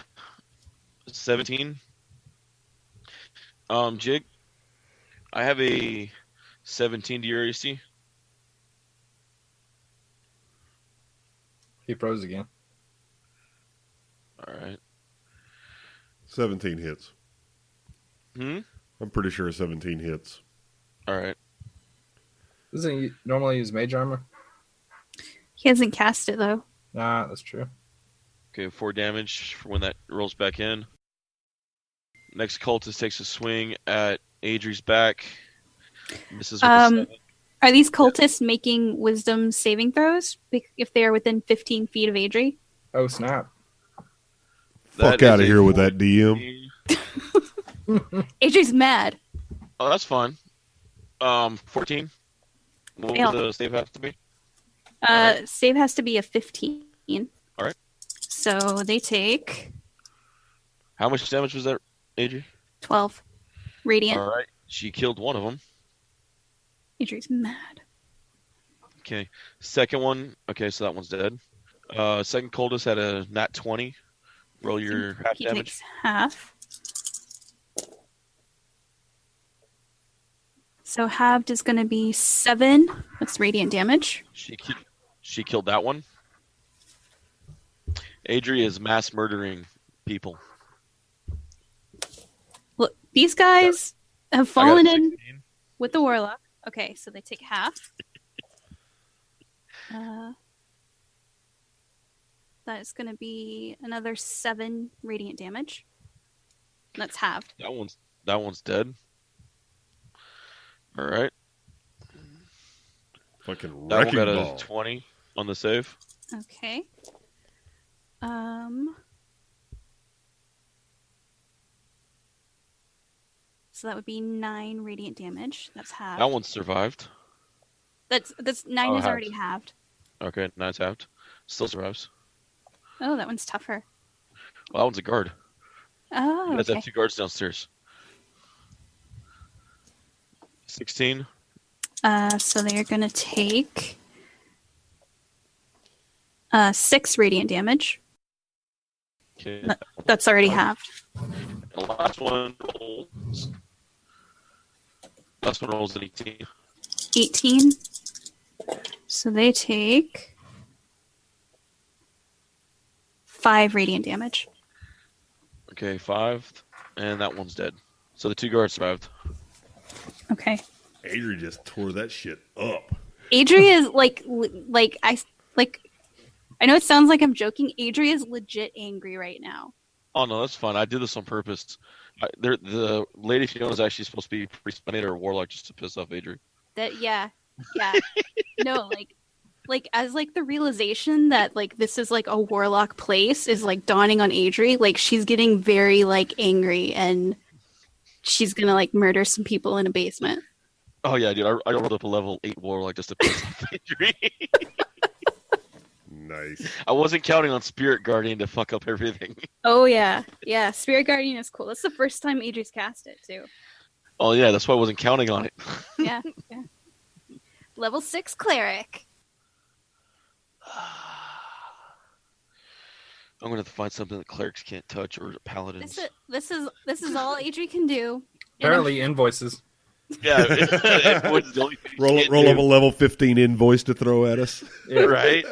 17. Jig. I have a 17 to your AC. He froze again. All right. 17 hits. Hmm? I'm pretty sure 17 hits. All right. Doesn't he normally use mage armor? He hasn't cast it though. Nah, that's true. Okay, 4 damage for when that rolls back in. Next cultist takes a swing at Adri's back. Misses with a 7. Are these cultists making wisdom saving throws if they are within 15 feet of Adri? Oh snap! Fuck out of here with that DM. Adri's mad. Oh, that's fine. 14. What Fail. would the save have to be? Save has to be a 15. All right. So they take How much damage was that, Adri? 12 radiant. All right. She killed one of them. Adri's mad. Okay. Second one. Okay, so that one's dead. Second coldest had a nat 20. Roll your half He damage. takes half. So halved is going to be 7. That's radiant damage. She killed that one. Adri is mass murdering people. These guys have I got fallen a in 16. with the warlock. Okay, so they take half. That is going to be another 7 radiant damage. That's halved. That one's dead. All right. Fucking That one wrecking got a ball. 20 on the save. Okay. So that would be 9 radiant damage. That's halved. That one survived. That's 9 Oh, is halved. already halved. Okay, 9's halved. Still survives. Oh, that one's tougher. Well, that one's a guard. Oh, You guys okay. have 2 guards downstairs. 16. So they are going to take 6 radiant damage. Okay. That's already halved. The last one rolls. Last one rolls an 18. 18. So they take 5 radiant damage. Okay, 5. And that one's dead. So the 2 guards survived. Okay. Adri just tore that shit up. Adri is I know it sounds like I'm joking. Adri is legit angry right now. Oh, no, that's fine. I did this on purpose. The Lady Fiona's actually supposed to be priest or warlock just to piss off Adri. Yeah. No, as the realization that this is a warlock place is dawning on Adri. She's getting very angry and she's gonna murder some people in a basement. Oh, yeah, dude. I rolled up a level 8 warlock just to piss off Adri. Nice. I wasn't counting on Spirit Guardian to fuck up everything. Oh yeah. Spirit Guardian is cool. That's the first time Adri's cast it too. Oh, yeah, that's why I wasn't counting on it. Yeah. Level 6 cleric. I'm going to have to find something that clerics can't touch or paladins. This is all Adri can do. Apparently, invoices. Yeah, it's the only thing you can't Roll do. up a level 15 invoice to throw at us. Yeah. Right?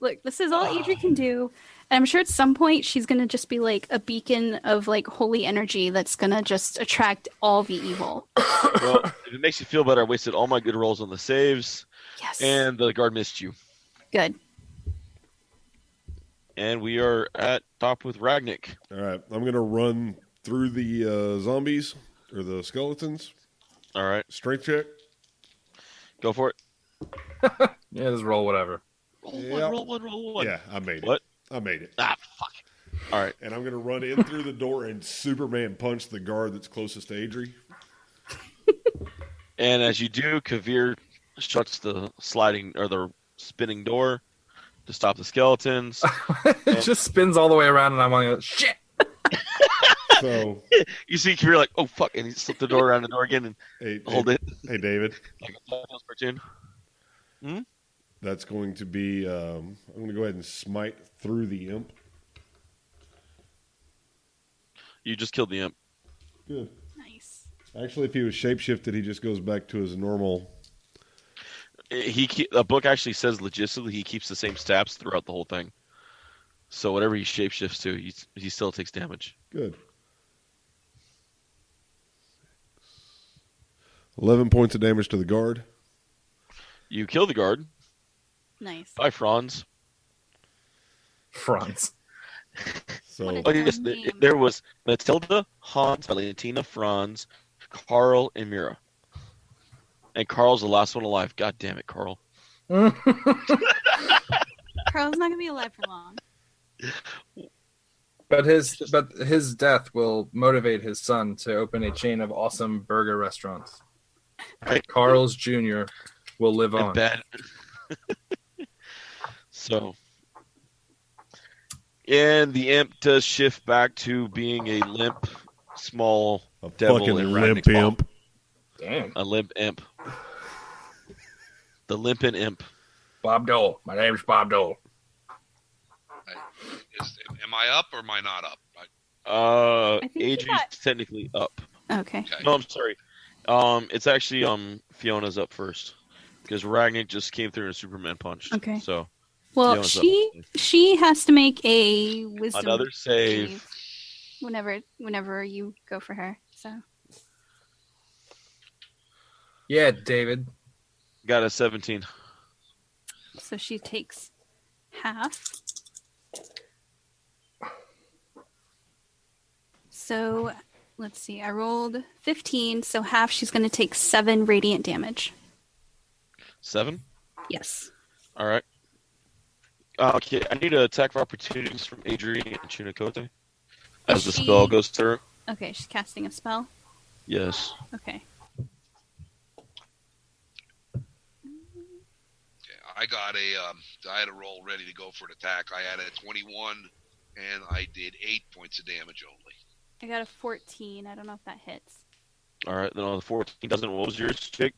Look, this is all Adri can do. And I'm sure at some point she's gonna just be a beacon of holy energy that's gonna just attract all the evil. Well, if it makes you feel better, I wasted all my good rolls on the saves, Yes. and the guard missed you. Good. And we are at top with Ragnik. All right, I'm going to run through the zombies or the skeletons. All right, Strength check. go for it. Yeah, just roll whatever. Roll Yep. one, roll one, roll one. Yeah, I made it. What? I made it. Ah, fuck. All right. And I'm going to run in through the door and Superman punch the guard that's closest to Adri. And as you do, Kavir shuts the sliding or the spinning door to stop the skeletons. It just spins all the way around, and I'm like, shit. So, You see Kavir like, oh fuck, and he slipped the door around the door again and hey, hold it Hey, David. like a Telltale's cartoon. That's going to be, I'm going to go ahead and smite through the imp. You just killed the imp. Good. Nice. Actually, if he was shapeshifted, he just goes back to his normal. The book actually says logistically he keeps the same stats throughout the whole thing. So whatever he shapeshifts to, he still takes damage. Good. 11 points of damage to the guard. You kill the guard. Nice. Bye, Franz. Franz. So, What a- Oh yes, Name. there was Matilda, Hans, Valentina, Franz, Carl, and Mira. And Carl's the last one alive. God damn it, Carl. Carl's not gonna be alive for long. But his death will motivate his son to open a chain of awesome burger restaurants. Right. Carl's Jr. will live And on. bad. So, and the imp does shift back to being a limp, small a devil fucking in limp Ragnik's palm. imp. Damn. A limp imp. The limpin' imp. Bob Dole. My name's Bob Dole. Am I up or am I not up? I think you Adrian's got- technically up. Okay. Okay. No, I'm sorry. It's actually Fiona's up first because Ragnik just came through and Superman punched. Okay. So Well, Fiona's up. she has to make a wisdom another save. whenever you go for her. So Yeah, David. Got a 17. she takes half. So let's see. I rolled 15, so half. She's going to take 7 radiant damage. 7? Yes. All right. Okay, I need attack of opportunities from Adrian and Chunikote as the spell goes through. Okay, she's casting a spell. Yes. Okay. I had a roll ready to go for an attack. I had a 21, and I did 8 points of damage only. I got a 14. I don't know if that hits. All right, then on the 14 doesn't. What was yours, Jake?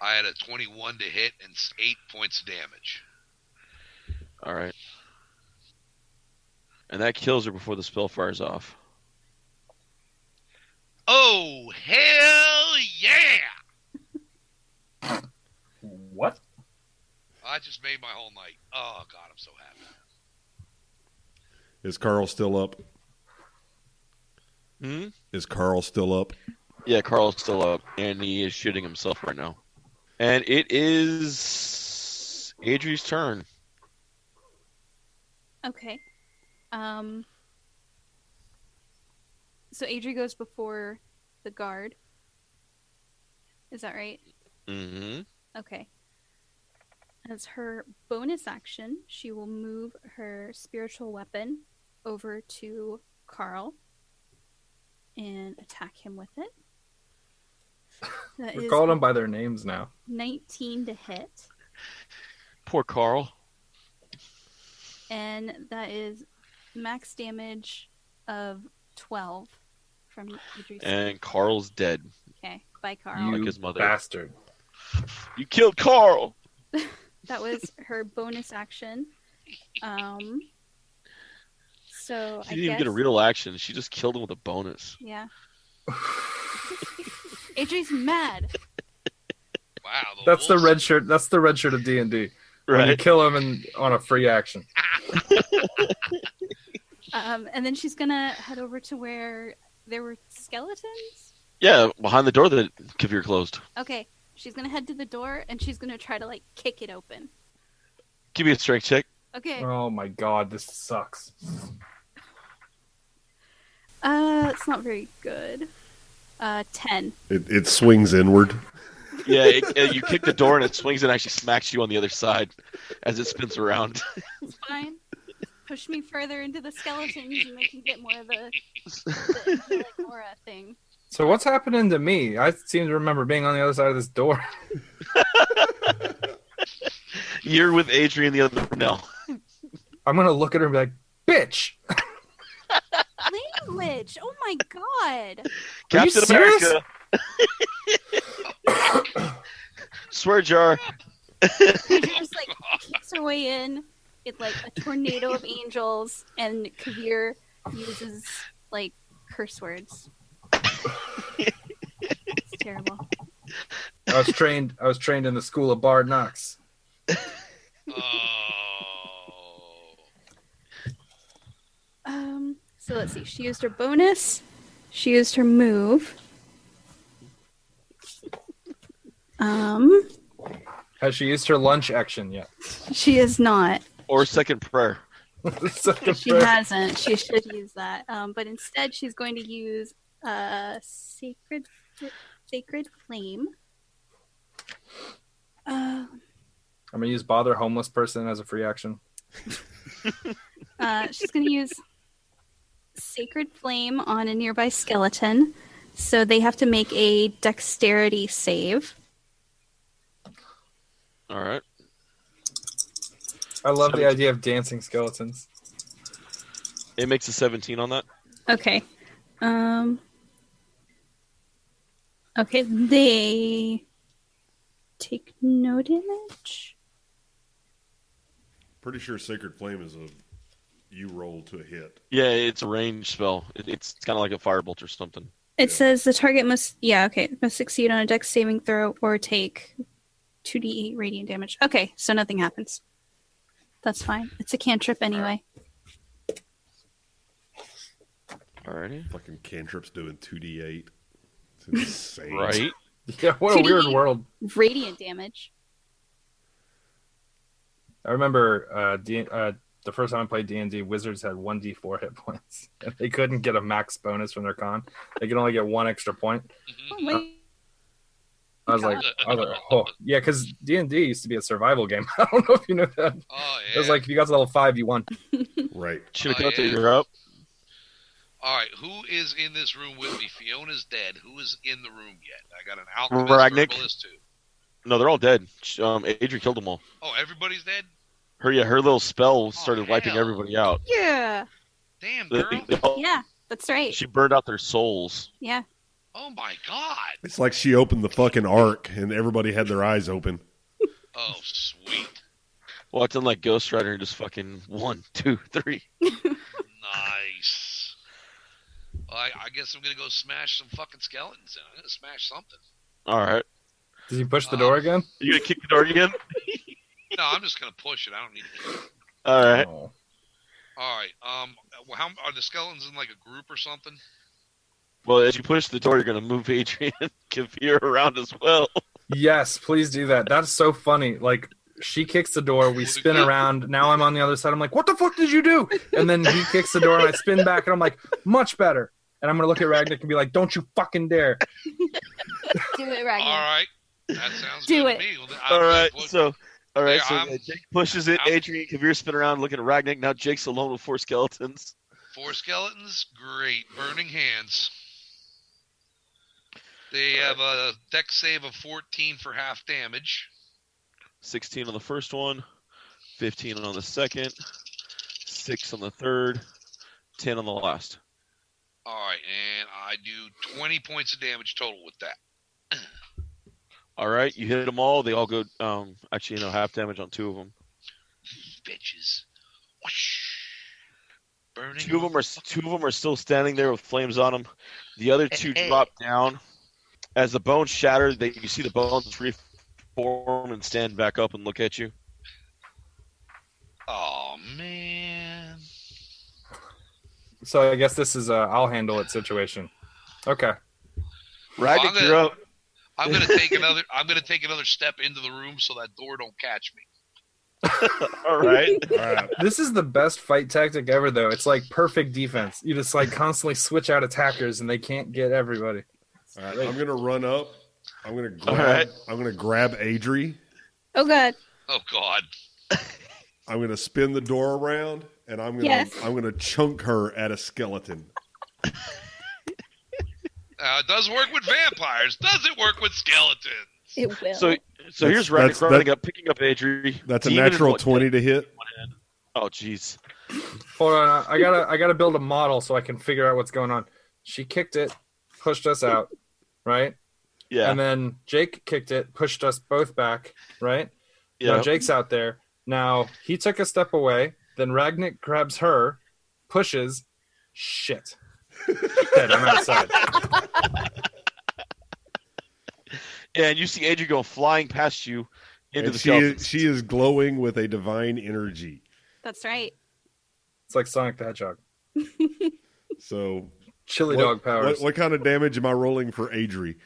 I had a 21 to hit and 8 points of damage. All right. And that kills her before the spell fires off. Oh, hell yeah! What? I just made my whole night. Oh, God, I'm so happy. Is Carl still up? Hmm? Is Carl still up? Yeah, Carl's still up, and he is shooting himself right now. And it is Adri's turn. Okay. So Adri goes before the guard. Is that right? Mm-hmm. Okay. As her bonus action, she will move her spiritual weapon over to Carl and attack him with it. That We're is calling them by their names now. 19 to hit, Poor Carl. and that is max damage of 12 from Adri's. And Carl's dead. Okay, bye, Carl. Like You his mother. bastard. You killed Carl! That was her bonus action. So She I didn't even guess, get a real action. She just killed him with a bonus. yeah. Adri's mad. Wow. That's the wolves- red shirt. That's the red shirt of D&D. When you Right? kill him on a free action. And then she's gonna head over to where there were skeletons. Yeah, behind the door that Kavir closed. Okay, she's gonna head to the door and she's gonna try to like kick it open. Give me a strength check. Okay. Oh my god, this sucks. It's not very good. 10. It swings inward. Yeah, you kick the door and it swings and actually smacks you on the other side as it spins around. It's fine. Push me further into the skeletons and they can get more of the angelic aura thing. So what's happening to me? I seem to remember being on the other side of this door. You're with Adrian the other now. I'm gonna look at her and be like, "Bitch!" Language! Oh my god! Are you Captain serious? America. Swear jar. She just like kicks her way in. It's like a tornado of angels, and Kavir uses like curse words. It's terrible. I was trained in the school of Bard Knox. Oh. So let's see. She used her bonus. She used her move. Has she used her lunch action yet? She is not. Or second prayer. Second She prayer. hasn't. She should use that. But instead, she's going to use sacred flame. I'm gonna use bother homeless person as a free action. She's going to use sacred flame on a nearby skeleton. So they have to make a dexterity save. All right. I love the idea of dancing skeletons. It makes a 17 on that. Okay. Okay, they take no damage. Pretty sure Sacred Flame is you roll to a hit. Yeah, it's a ranged spell. It's kind of like a firebolt or something. It Yeah. says the target must succeed on a dex saving throw or take 2d8 radiant damage. Okay, so nothing happens. That's fine. It's a cantrip anyway. Alrighty. Fucking cantrips doing 2d8. It's insane. Right. Yeah, what a weird 2D8. world. Radiant damage. I remember the first time I played D&D, wizards had 1d4 hit points. And they couldn't get a max bonus from their con. They could only get 1 extra point. Mhm. Oh my I was like, oh, yeah, because D&D used to be a survival game. I don't know if you know that. Oh yeah. It was like if you got to level 5, you won. Right. Chinicote, yeah. you're up. All right, who is in this room with me? Fiona's dead. Who is in the room yet? I got an alchemist, Ragnick. herbalist too. No, they're all dead. Adri killed them all. Oh, everybody's dead. Her little spell started wiping hell. everybody out. Yeah. Damn, They- girl. they all- Yeah, that's right. She burned out their souls. Yeah. Oh my god. It's like she opened the fucking ark and everybody had their eyes open. Oh sweet. Walked in like Ghost Rider and just fucking 1, 2, 3. Nice. Well, I guess I'm gonna go smash some fucking skeletons. I'm gonna smash something. All right. Did you push the door again? You gonna kick the door again? No, I'm just gonna push it. I don't need to kill it. All right. Oh. All right. Well, how are the skeletons in like a group or something? Well, as you push the door, you're gonna move Adrian and Kavir around as well. Yes, please do that. That's so funny. Like, she kicks the door, we spin around. Now I'm on the other side. I'm like, what the fuck did you do? And then he kicks the door, and I spin back, and I'm like, much better. And I'm going to look at Ragnick and be like, don't you fucking dare. Do it, Ragnar. All right. That sounds Do good it. to me. Well, then All I'm gonna right. put- So, Yeah, Jake pushes it. I'm- Adrian, Kavir spin around, looking at Ragnick. Now Jake's alone with 4 skeletons. 4 skeletons. Great. Burning hands. They have a dex save of 14 for half damage. 16 on the first one, 15 on the second, 6 on the third, 10 on the last. All right, and I do 20 points of damage total with that. All right, you hit them all. They all go. Actually, half damage on 2 of them. Bitches. Whoosh. Burning. 2 of them are still standing there with flames on them. The other 2 drop down. As the bones shatter, you see the bones reform and stand back up and look at you. Oh man. So I guess this is a I'll handle it situation. Okay. Ragnick, gonna- you're up. I'm gonna take another. I'm gonna take another step into the room so that door don't catch me. All right. All right. This is the best fight tactic ever, though. It's like perfect defense. You just like constantly switch out attackers, and they can't get everybody. All right. I'm gonna run up. I'm gonna grab. right. I'm gonna grab Adri. Oh, God. Oh god. I'm gonna spin the door around, and I'm gonna chunk her at a skeleton. It does work with vampires. Does it work with skeletons? It will. So here's That's- Ragnick running up, picking up Adri. That's a Demon in natural one 20 hand. to hit. Oh, jeez. Hold on, I gotta build a model so I can figure out what's going on. She kicked it, pushed us out, right? Yeah. And then Jake kicked it, pushed us both back, right? Yeah. Now Jake's out there. Now he took a step away. Then Ragnick grabs her, pushes. Shit. Dead, I'm outside. Yeah, and you see Adri go flying past you into And the she skeletons. she is glowing with a divine energy. That's right. It's like Sonic the Hedgehog. So Chili dog powers. What kind of damage am I rolling for Adri?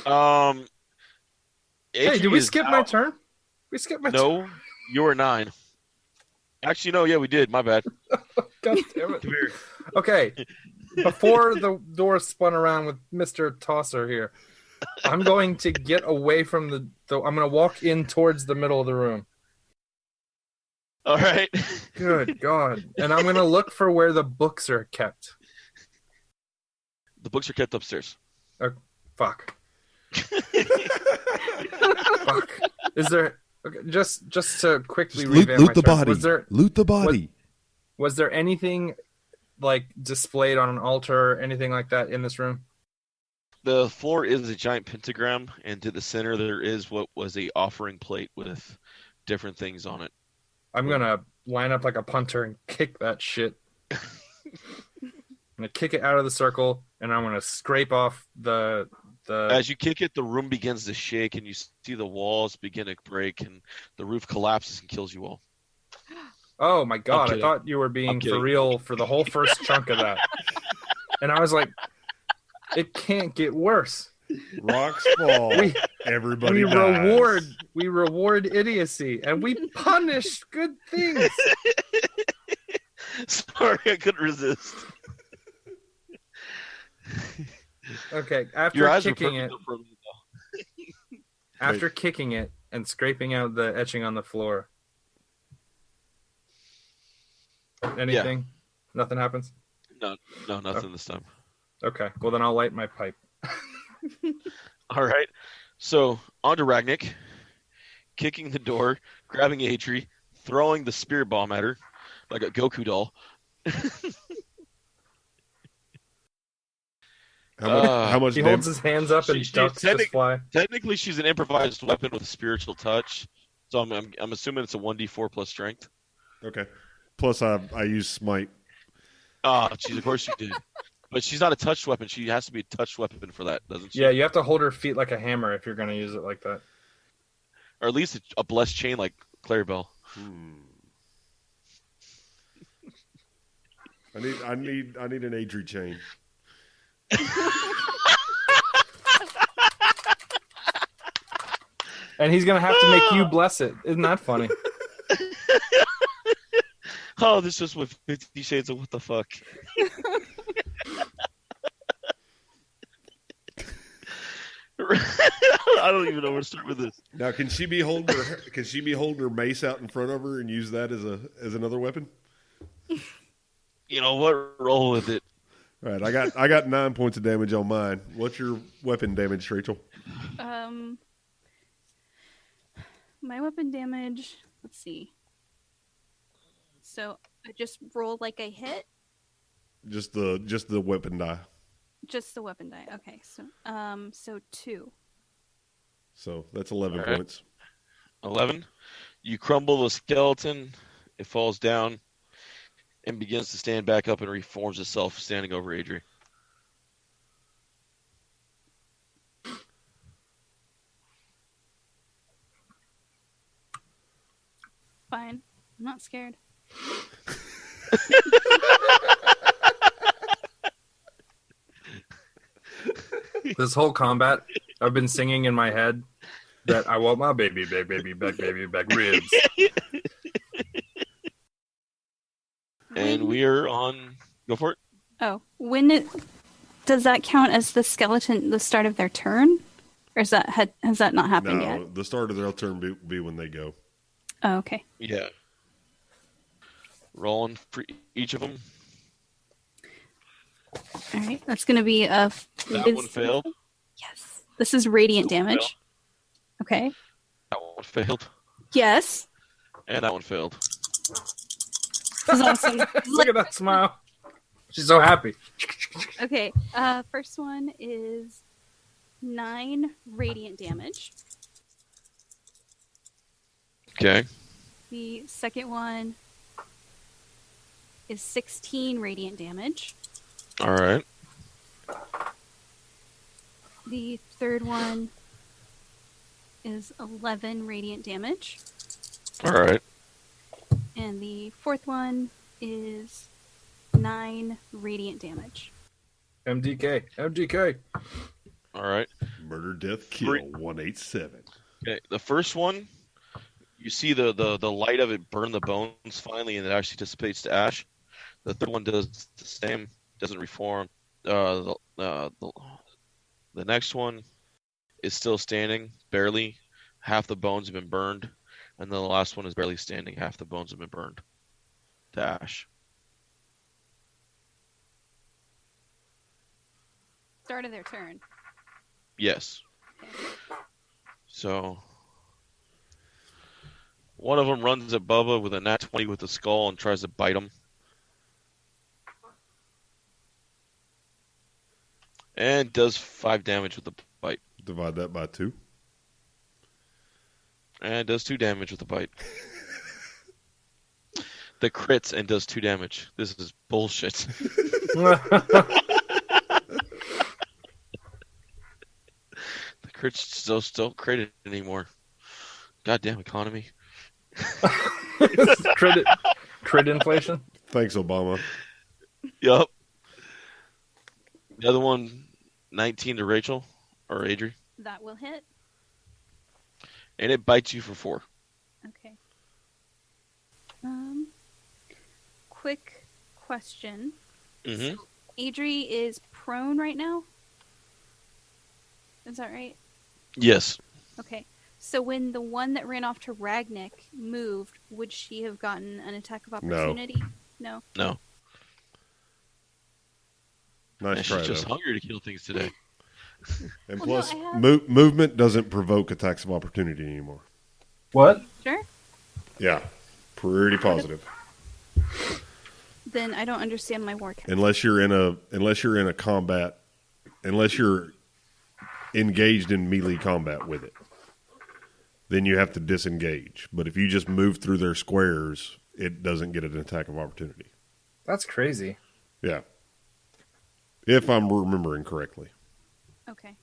Hey, Adri did we is skip my out. turn? We skipped my turn. No, you were 9. Actually, no, yeah, we did. My bad. God damn it. Come here. Okay. Before the door spun around with Mr. Tosser here, I'm going to get away from I'm going to walk in towards the middle of the room. All right. Good God. And I'm going to look for where the books are kept. The books are kept upstairs. Fuck. Fuck. Is there... Okay, just to quickly Just revamp my loot the turn, body. Loot the body. was there anything like displayed on an altar or anything like that in this room? The floor is a giant pentagram, and to the center there is what was a offering plate with different things on it. I'm going to line up like a punter and kick that shit. I'm going to kick it out of the circle, and I'm going to scrape off the As you kick it, the room begins to shake, and you see the walls begin to break, and the roof collapses and kills you all. Oh my God, I kidding. thought you were being I'm for kidding. real for the whole first chunk of that. And I was like, it can't get worse. Rocks fall. Everybody We dies. reward idiocy, and we punish good things. Sorry, I couldn't resist. Okay, Your after eyes were kicking it, perfect for me, though. after kicking it and scraping out the etching on the floor, anything? Nothing happens? No, nothing this time. Okay, well then I'll light my pipe. All right. So on to Ragnik, kicking the door, grabbing Adri, throwing the spirit bomb at her like a Goku doll. How much He damage? holds his hands up and She- ducks technic- just fly. Technically, she's an improvised weapon with a spiritual touch. So I'm assuming it's a 1d4 plus strength. Okay. Plus, I use smite. Ah, of course she did. But she's not a touched weapon. She has to be a touched weapon for that, doesn't she? Yeah, you have to hold her feet like a hammer if you're going to use it like that. Or at least a blessed chain like Clarabelle. I need an Adri chain. And he's going to have to make you bless it. Isn't that funny? Oh, this is with 50 Shades of what the fuck. I don't even know where to start with this. Now, can she be holding her mace out in front of her and use that as another weapon? You know what? Roll with it. All right, I got 9 points of damage on mine. What's your weapon damage, Rachel? My weapon damage. Let's see. So I just roll like I hit. Just the weapon die. Just the weapon die. Okay, so 2. So that's 11 All right. points. 11. You crumble the skeleton. It falls down and begins to stand back up and reforms itself, standing over Adri. Fine. I'm not scared. This whole combat, I've been singing in my head that I want my baby back ribs. And we are on. Go for it. Oh, does that count as the skeleton the start of their turn, or has that not happened No, yet? the start of their turn be when they go. Oh, okay. Yeah. Rolling for each of them. All right, that's gonna be a. That one failed. Yes, this is radiant That one damage. Okay. That one failed. Yes. And that one failed. This is awesome. Look at that smile. She's so happy. Okay. First one is 9 radiant damage. Okay. The second one is 16 radiant damage. All right. The third one is 11 radiant damage. All right. And the fourth one is 9 radiant damage. MDK. All right. Murder, death, kill, Three. 187. Okay. The first one, you see the light of it burn the bones finally, and it actually dissipates to ash. The third one does the same, doesn't reform. The next one is still standing, barely. Half the bones have been burned, and then the last one is barely standing. Half the bones have been burned to ash. Start of their turn. Yes. So one of them runs at Bubba with a nat 20 with the skull and tries to bite him. And does 5 damage with the bite. Divide that by 2. And does 2 damage with the bite. The crits and does 2 damage. This is bullshit. The crits don't crit it anymore. Goddamn economy. Crit inflation. Thanks, Obama. Yup. The other one, 19 to Rachel or Adri, That will hit. and it bites you for 4. Okay. Quick question. Mm-hmm. Adri is prone right now? Is that right? Yes. Okay. So when the one that ran off to Ragnik moved, would she have gotten an attack of opportunity? No. No. Nice Man, try, she's just though. hungry to kill things today. And Well, plus, no, I have- movement doesn't provoke attacks of opportunity anymore. What? Sure. Yeah, pretty positive. Then I don't understand my war count. Unless you're in a combat, unless you're engaged in melee combat with it, then you have to disengage. But if you just move through their squares, it doesn't get an attack of opportunity. That's crazy. Yeah, if I'm remembering correctly. Okay.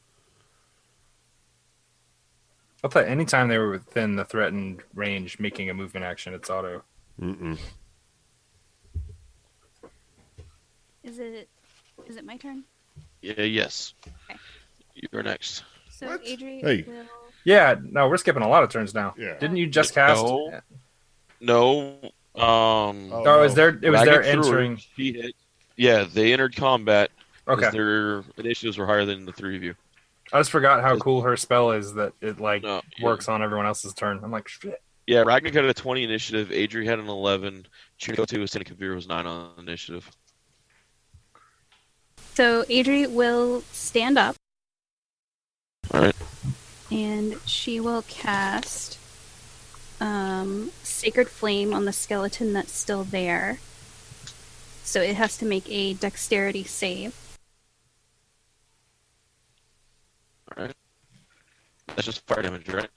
I thought anytime they were within the threatened range, making a movement action, it's auto. Mm-mm. Is it my turn? Yeah. Yes. Okay. You're next. So What? Adri Hey. will. Yeah, no, we're skipping a lot of turns now. Yeah. Didn't you just cast? No. No. Oh, is there? It was Ragnar there threw her, entering. she hit. Yeah, they entered combat. 'cause Okay, Their initiatives were higher than the 3 of you. I just forgot how cool her spell is that it like No, yeah. works on everyone else's turn. I'm like, shit. Yeah, Ragnar had a 20 initiative. Adri had an 11. Chunikote with Seneca Kavir was 9 on initiative. So Adri will stand up. All right. And she will cast Sacred Flame on the skeleton that's still there. So it has to make a dexterity save. All right. That's just fire damage, right?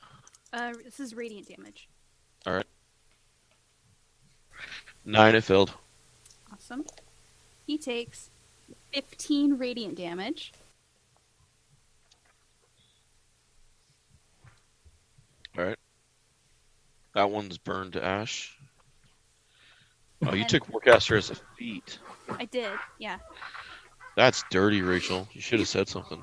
This is radiant damage. 9, it failed. Awesome. He takes 15 radiant damage. All right. That one's burned to ash. Oh, you And- took Warcaster as a feat. I did, yeah. That's dirty, Rachel. You should have said something.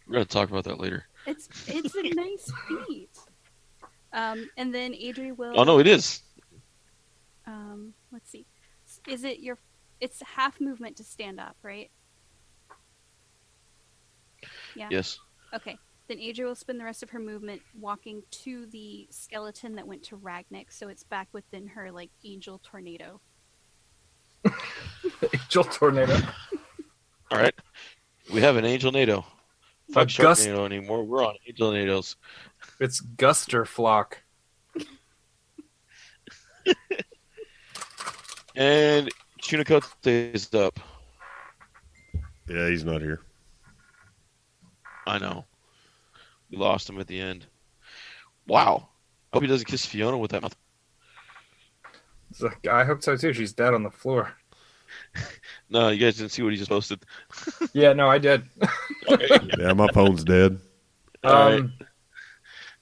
We're going to talk about that later. It's a nice feat. And then Adri will. Oh, no, it is. Let's see. Is it your? It's half movement to stand up, right? Yeah. Yes. Okay. Then Adri will spend the rest of her movement walking to the skeleton that went to Ragnik, so it's back within her like angel tornado. Angel tornado. All right. We have an Angel NATO. A Fuck gust. Sharknado anymore. We're on Angel NATOs. It's Guster Flock. And Chunikote is up. Yeah, he's not here. I know. We lost him at the end. Wow. Hope he doesn't kiss Fiona with that mouth. It's like, I hope so too. She's dead on the floor. No, you guys didn't see what he just posted. Yeah, no, I did. Yeah, my phone's dead. All right. Um,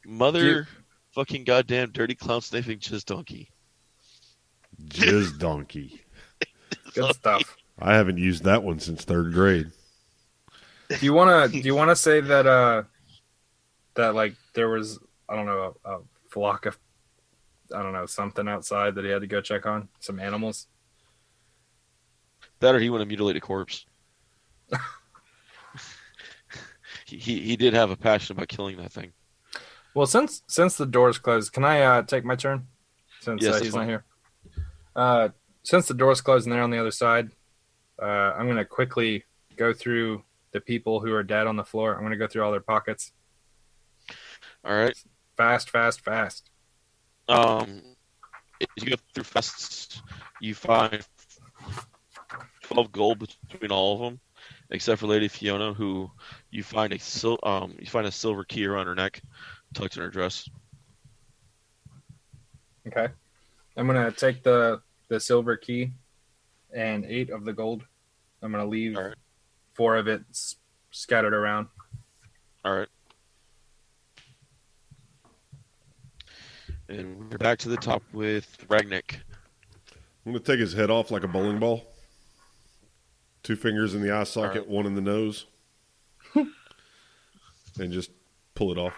Mother fucking goddamn dirty clown sniffing jizz donkey. Jizz donkey. good stuff. I haven't used that one since 3rd grade. Do you wanna say that that like there was, I don't know, a flock of, I don't know, something outside that he had to go check on? Some animals? That or he want to mutilate a corpse. he did have a passion about killing that thing. Well, since the door's closed, can I take my turn? Since Yes, that's he's fine. not here. Since the door's closed and they're on the other side, I'm gonna quickly go through the people who are dead on the floor. I'm gonna go through all their pockets. All right. Fast. If you go through fast, you find 12 gold between all of them, except for Lady Fiona, who you find a silver key around her neck, tucked in her dress. Okay. I'm gonna take the silver key and 8 of the gold. I'm gonna leave All right. 4 of it scattered around. All right. And we're back to the top with Ragnik. I'm going to take his head off like a bowling ball. 2 fingers in the eye socket, right. 1 in the nose, and just pull it off.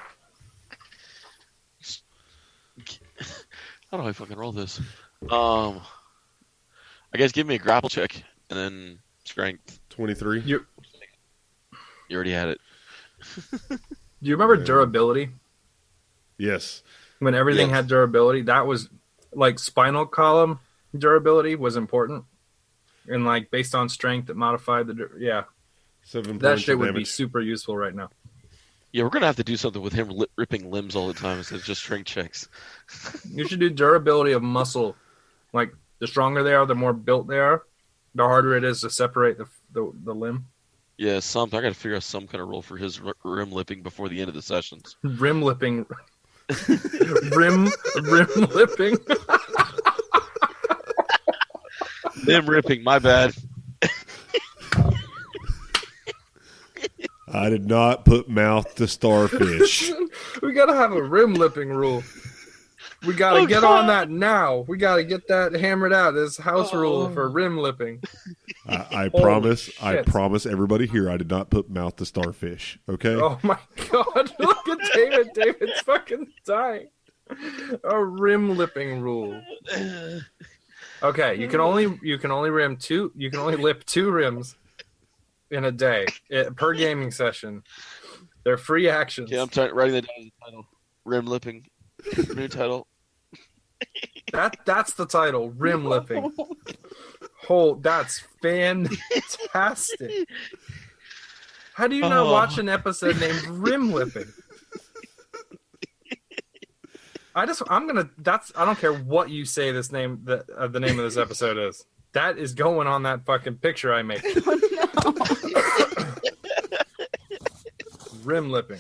How do I fucking roll this? I guess give me a grapple check and then strength. 23. You already had it. Do you remember Yeah. durability? Yes. When everything Yes. had durability, that was like spinal column durability was important. And like based on strength, it modified the. Yeah. 7 That points shit of would be damage. super useful right now. Yeah, we're gonna have to do something with him ripping limbs all the time instead of just strength checks. You should do durability of muscle. Like the stronger they are, the more built they are, the harder it is to separate the limb. Yeah, something. I gotta figure out some kind of rule for his rim lipping before the end of the sessions. Rim lipping. rim lipping. Limb ripping, my bad. I did not put mouth to starfish. We gotta have a rim lipping rule. We gotta get on that now. We gotta get that hammered out. This house rule for rim lipping. I Holy I shit. promise everybody here I did not put mouth to starfish. Okay? Oh my god! Look at David. David's fucking dying. A rim lipping rule. Okay, you can only rim two. You can only lip 2 rims in a day per gaming session. They're free actions. Yeah, I'm writing that down as a title. Rim lipping. New title. That's the title. Rim lipping. That's fantastic. How do you not watch an episode named Rim Lipping? I don't care what you say the name of this episode is. That is going on that fucking picture I make. Rim lipping.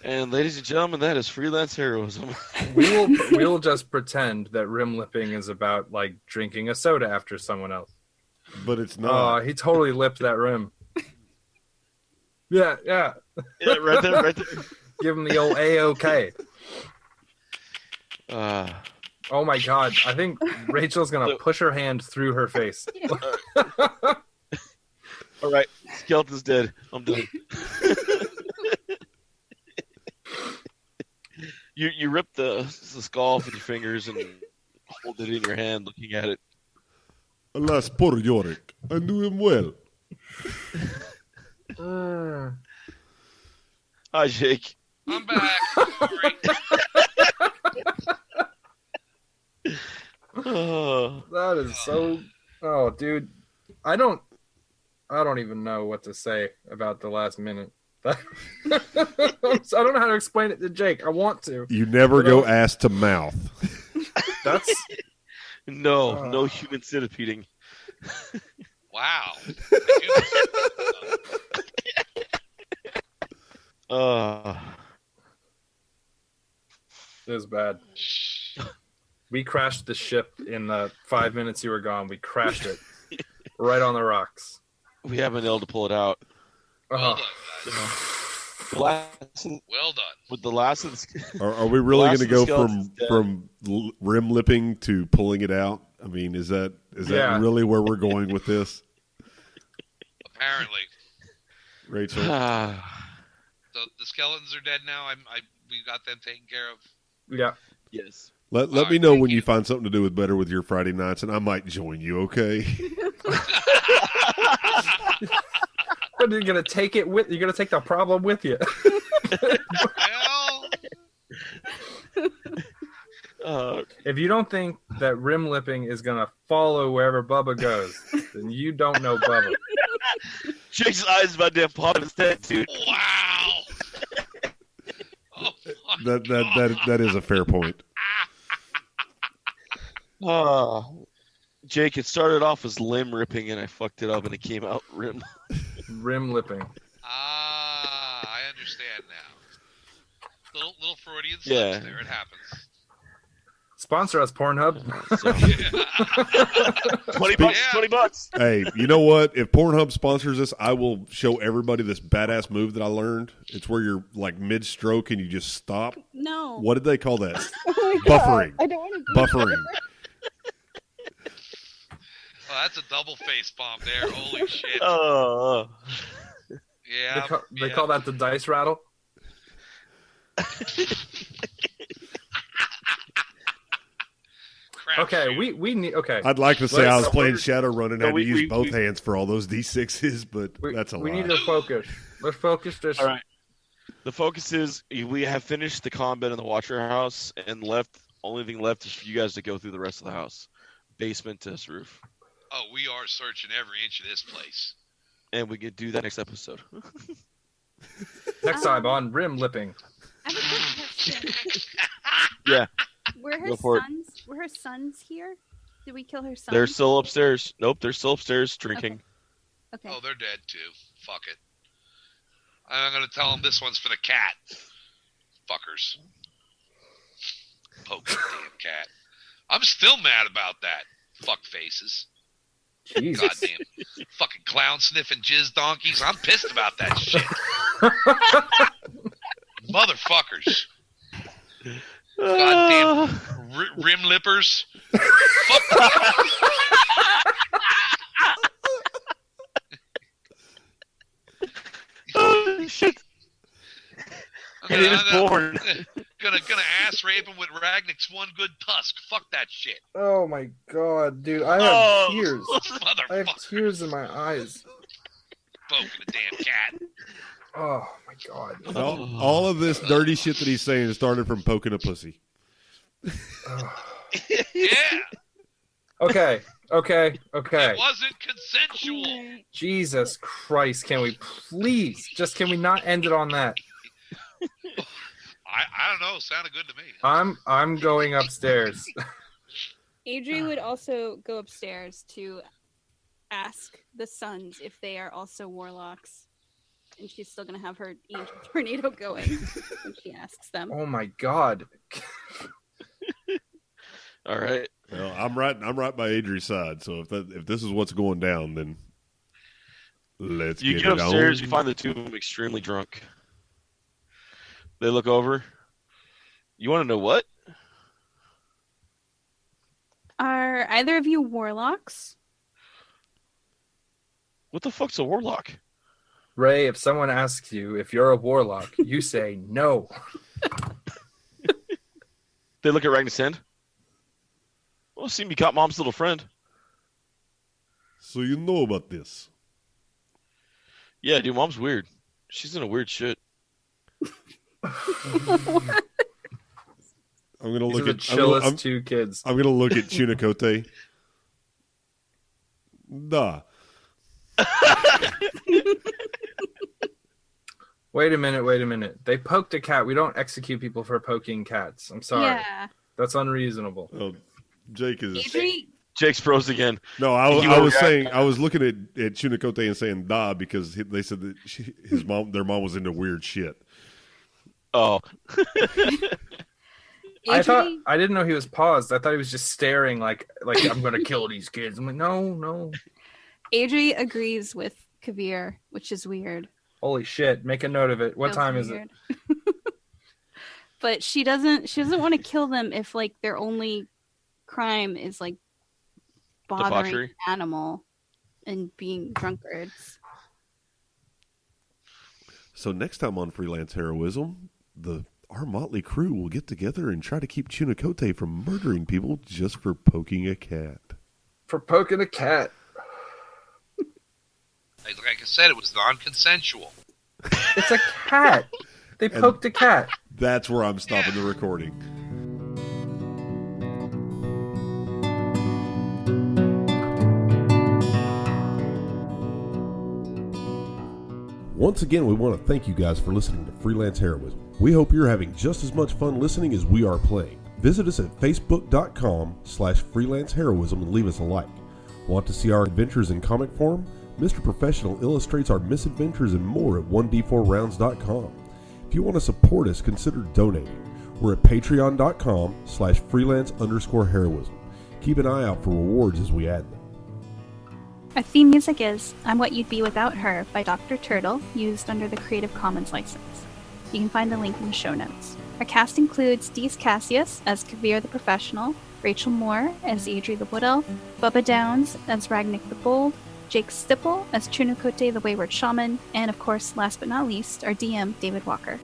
And ladies and gentlemen, that is freelance heroism. We will just pretend that rim lipping is about like drinking a soda after someone else. But it's not. He totally lipped that rim. Yeah. Yeah, right there. Give him the old A-OK. Uh, Oh my god. I think Rachel's gonna push her hand through her face. all right, skeleton's dead. I'm done. You rip the skull off with your fingers and hold it in your hand, looking at it. Alas, poor Yorick. I knew him well. Hi, Jake. I'm back. Sorry. Oh, That is so. Oh, dude, I don't even know what to say about the last minute. I don't know how to explain it to Jake. I want to. You never go ass to mouth. That's no human centipeding. Wow. it was bad. We crashed the ship in the 5 minutes you were gone. We crashed it right on the rocks. We haven't been able to pull it out. Well Oh, done, guys. Well done. With the last of the, Are we really Last going to of the go skeletons dead. from rim lipping to pulling it out? I mean, is that Yeah. really where we're going with this, Apparently, Rachel? the skeletons are dead now. We got them taken care of. yeah. yes. Let Alright, me know thank when you you. find something to do with better with your Friday nights, and I might join you. Okay? But you're gonna take it with. You're gonna take the problem with you. Well, If you don't think that rim lipping is gonna follow wherever Bubba goes, then you don't know Bubba. Jake's eyes about to pop in his head, dude. wow. Oh, my God. That is a fair point. Jake, it started off as limb ripping, and I fucked it up, and it came out rim. Rim lipping. I understand now. Little Freudian slips Yeah. there. It happens. Sponsor us, Pornhub. So, $20. Yeah. $20. Hey, you know what? If Pornhub sponsors us, I will show everybody this badass move that I learned. It's where you're like mid-stroke and you just stop. No. What did they call that? Oh my Buffering. God. I don't want to. Buffering. Well, that's a double face bomb there. Holy shit. Oh. Yeah. They call that the dice rattle. Crap Okay, shoot. we need. Okay, I'd like to say I was Let's- playing Shadowrun and No, had to we- use we- both we- hands for all those D6s, but that's a we lot. need to focus. Let's focus this. All right. The focus is we have finished the combat in the Watcher house, and only thing left is for you guys to go through the rest of the house, basement to this roof, Oh, we are searching every inch of this place. and we could do that next episode. Next time on Rim Lipping. I have a quick question. Yeah. Were Go for it. her sons here? Did we kill her sons? They're still upstairs. Nope, they're still upstairs drinking. Okay. Oh, they're dead too. Fuck it. I'm gonna tell them this one's for the cat. Fuckers. Poke the damn cat. I'm still mad about that. Fuck faces. Jesus. Goddamn. Fucking clown sniffing jizz donkeys. I'm pissed about that shit. Motherfuckers. Goddamn rim lippers. Fuck. Oh, shit. I'm It is born. Gonna ass rape him with Ragnik's one good tusk. Fuck that shit. Oh my god, dude! I have Oh. tears. I have Motherfucker. tears in my eyes. Poking the damn cat. Oh my god. All of this dirty shit that he's saying started from poking a pussy. Oh. Yeah. Okay. It wasn't consensual. Alright. Jesus Christ! Can we please can we not end it on that? I don't know. Sounded good to me. I'm going upstairs. Adri would also go upstairs to ask the sons if they are also warlocks. And she's still going to have her angel tornado going when she asks them. Oh my god. All right. Well, I'm right by Adri's side. So if this is what's going down, then let's You get get it upstairs, on. you find the two of them extremely drunk. They look over. You want to know what? Are either of you warlocks? What the fuck's a warlock? Ray, if someone asks you if you're a warlock, you say no. They look at Ragnar's hand. Well, seem you caught Mom's little friend. So you know about this. Yeah, dude, Mom's weird. She's in a weird shit. I'm gonna These look are the at chillest two kids. I'm gonna look at Chunicote. Nah. Wait a minute. They poked a cat. We don't execute people for poking cats. I'm sorry. Yeah. That's unreasonable. Oh, Jake is. Adri, Jake's froze again. No, I You was were- saying I was looking at Chunicote and saying "da" because they said that their mom was into weird shit. Oh, I didn't know he was paused. I thought he was just staring like I'm gonna kill these kids. I'm like, no. Adri agrees with Kavir, which is weird. Holy shit. Make a note of it. What Feels time is it? weird. But she doesn't want to kill them if like their only crime is like bothering Debauchery? an animal and being drunkards. So next time on Freelance Heroism, our motley crew will get together and try to keep Chunicote from murdering people just for poking a cat. For poking a cat. Like I said, it was non-consensual. It's a cat. They poked a cat. That's where I'm stopping the recording. Once again, we want to thank you guys for listening to Freelance Heroism. We hope you're having just as much fun listening as we are playing. Visit us at facebook.com/freelanceheroism and leave us a like. Want to see our adventures in comic form? Mr. Professional illustrates our misadventures and more at 1d4rounds.com. If you want to support us, consider donating. We're at patreon.com/freelance_heroism. Keep an eye out for rewards as we add them. Our theme music is I'm What You'd Be Without Her by Dr. Turtle, used under the Creative Commons license. You can find the link in the show notes. Our cast includes Dees Cassius as Kavir the Professional, Rachel Moore as Adri the Wood Elf, Bubba Downs as Ragnik the Bold, Jake Stipple as Chunukote the Wayward Shaman, and of course, last but not least, our DM, David Walker.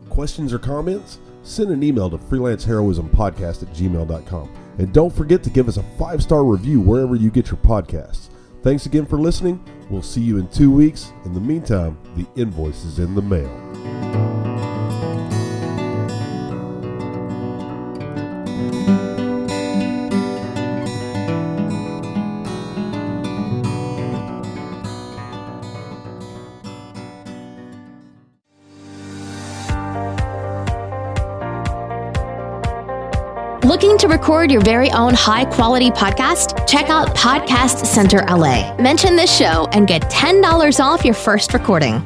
Questions or comments? Send an email to freelanceheroismpodcast@gmail.com. And don't forget to give us a 5-star review wherever you get your podcasts. Thanks again for listening. We'll see you in 2 weeks. In the meantime, the invoice is in the mail. Looking to record your very own high-quality podcast? Check out Podcast Center LA. Mention this show and get $10 off your first recording.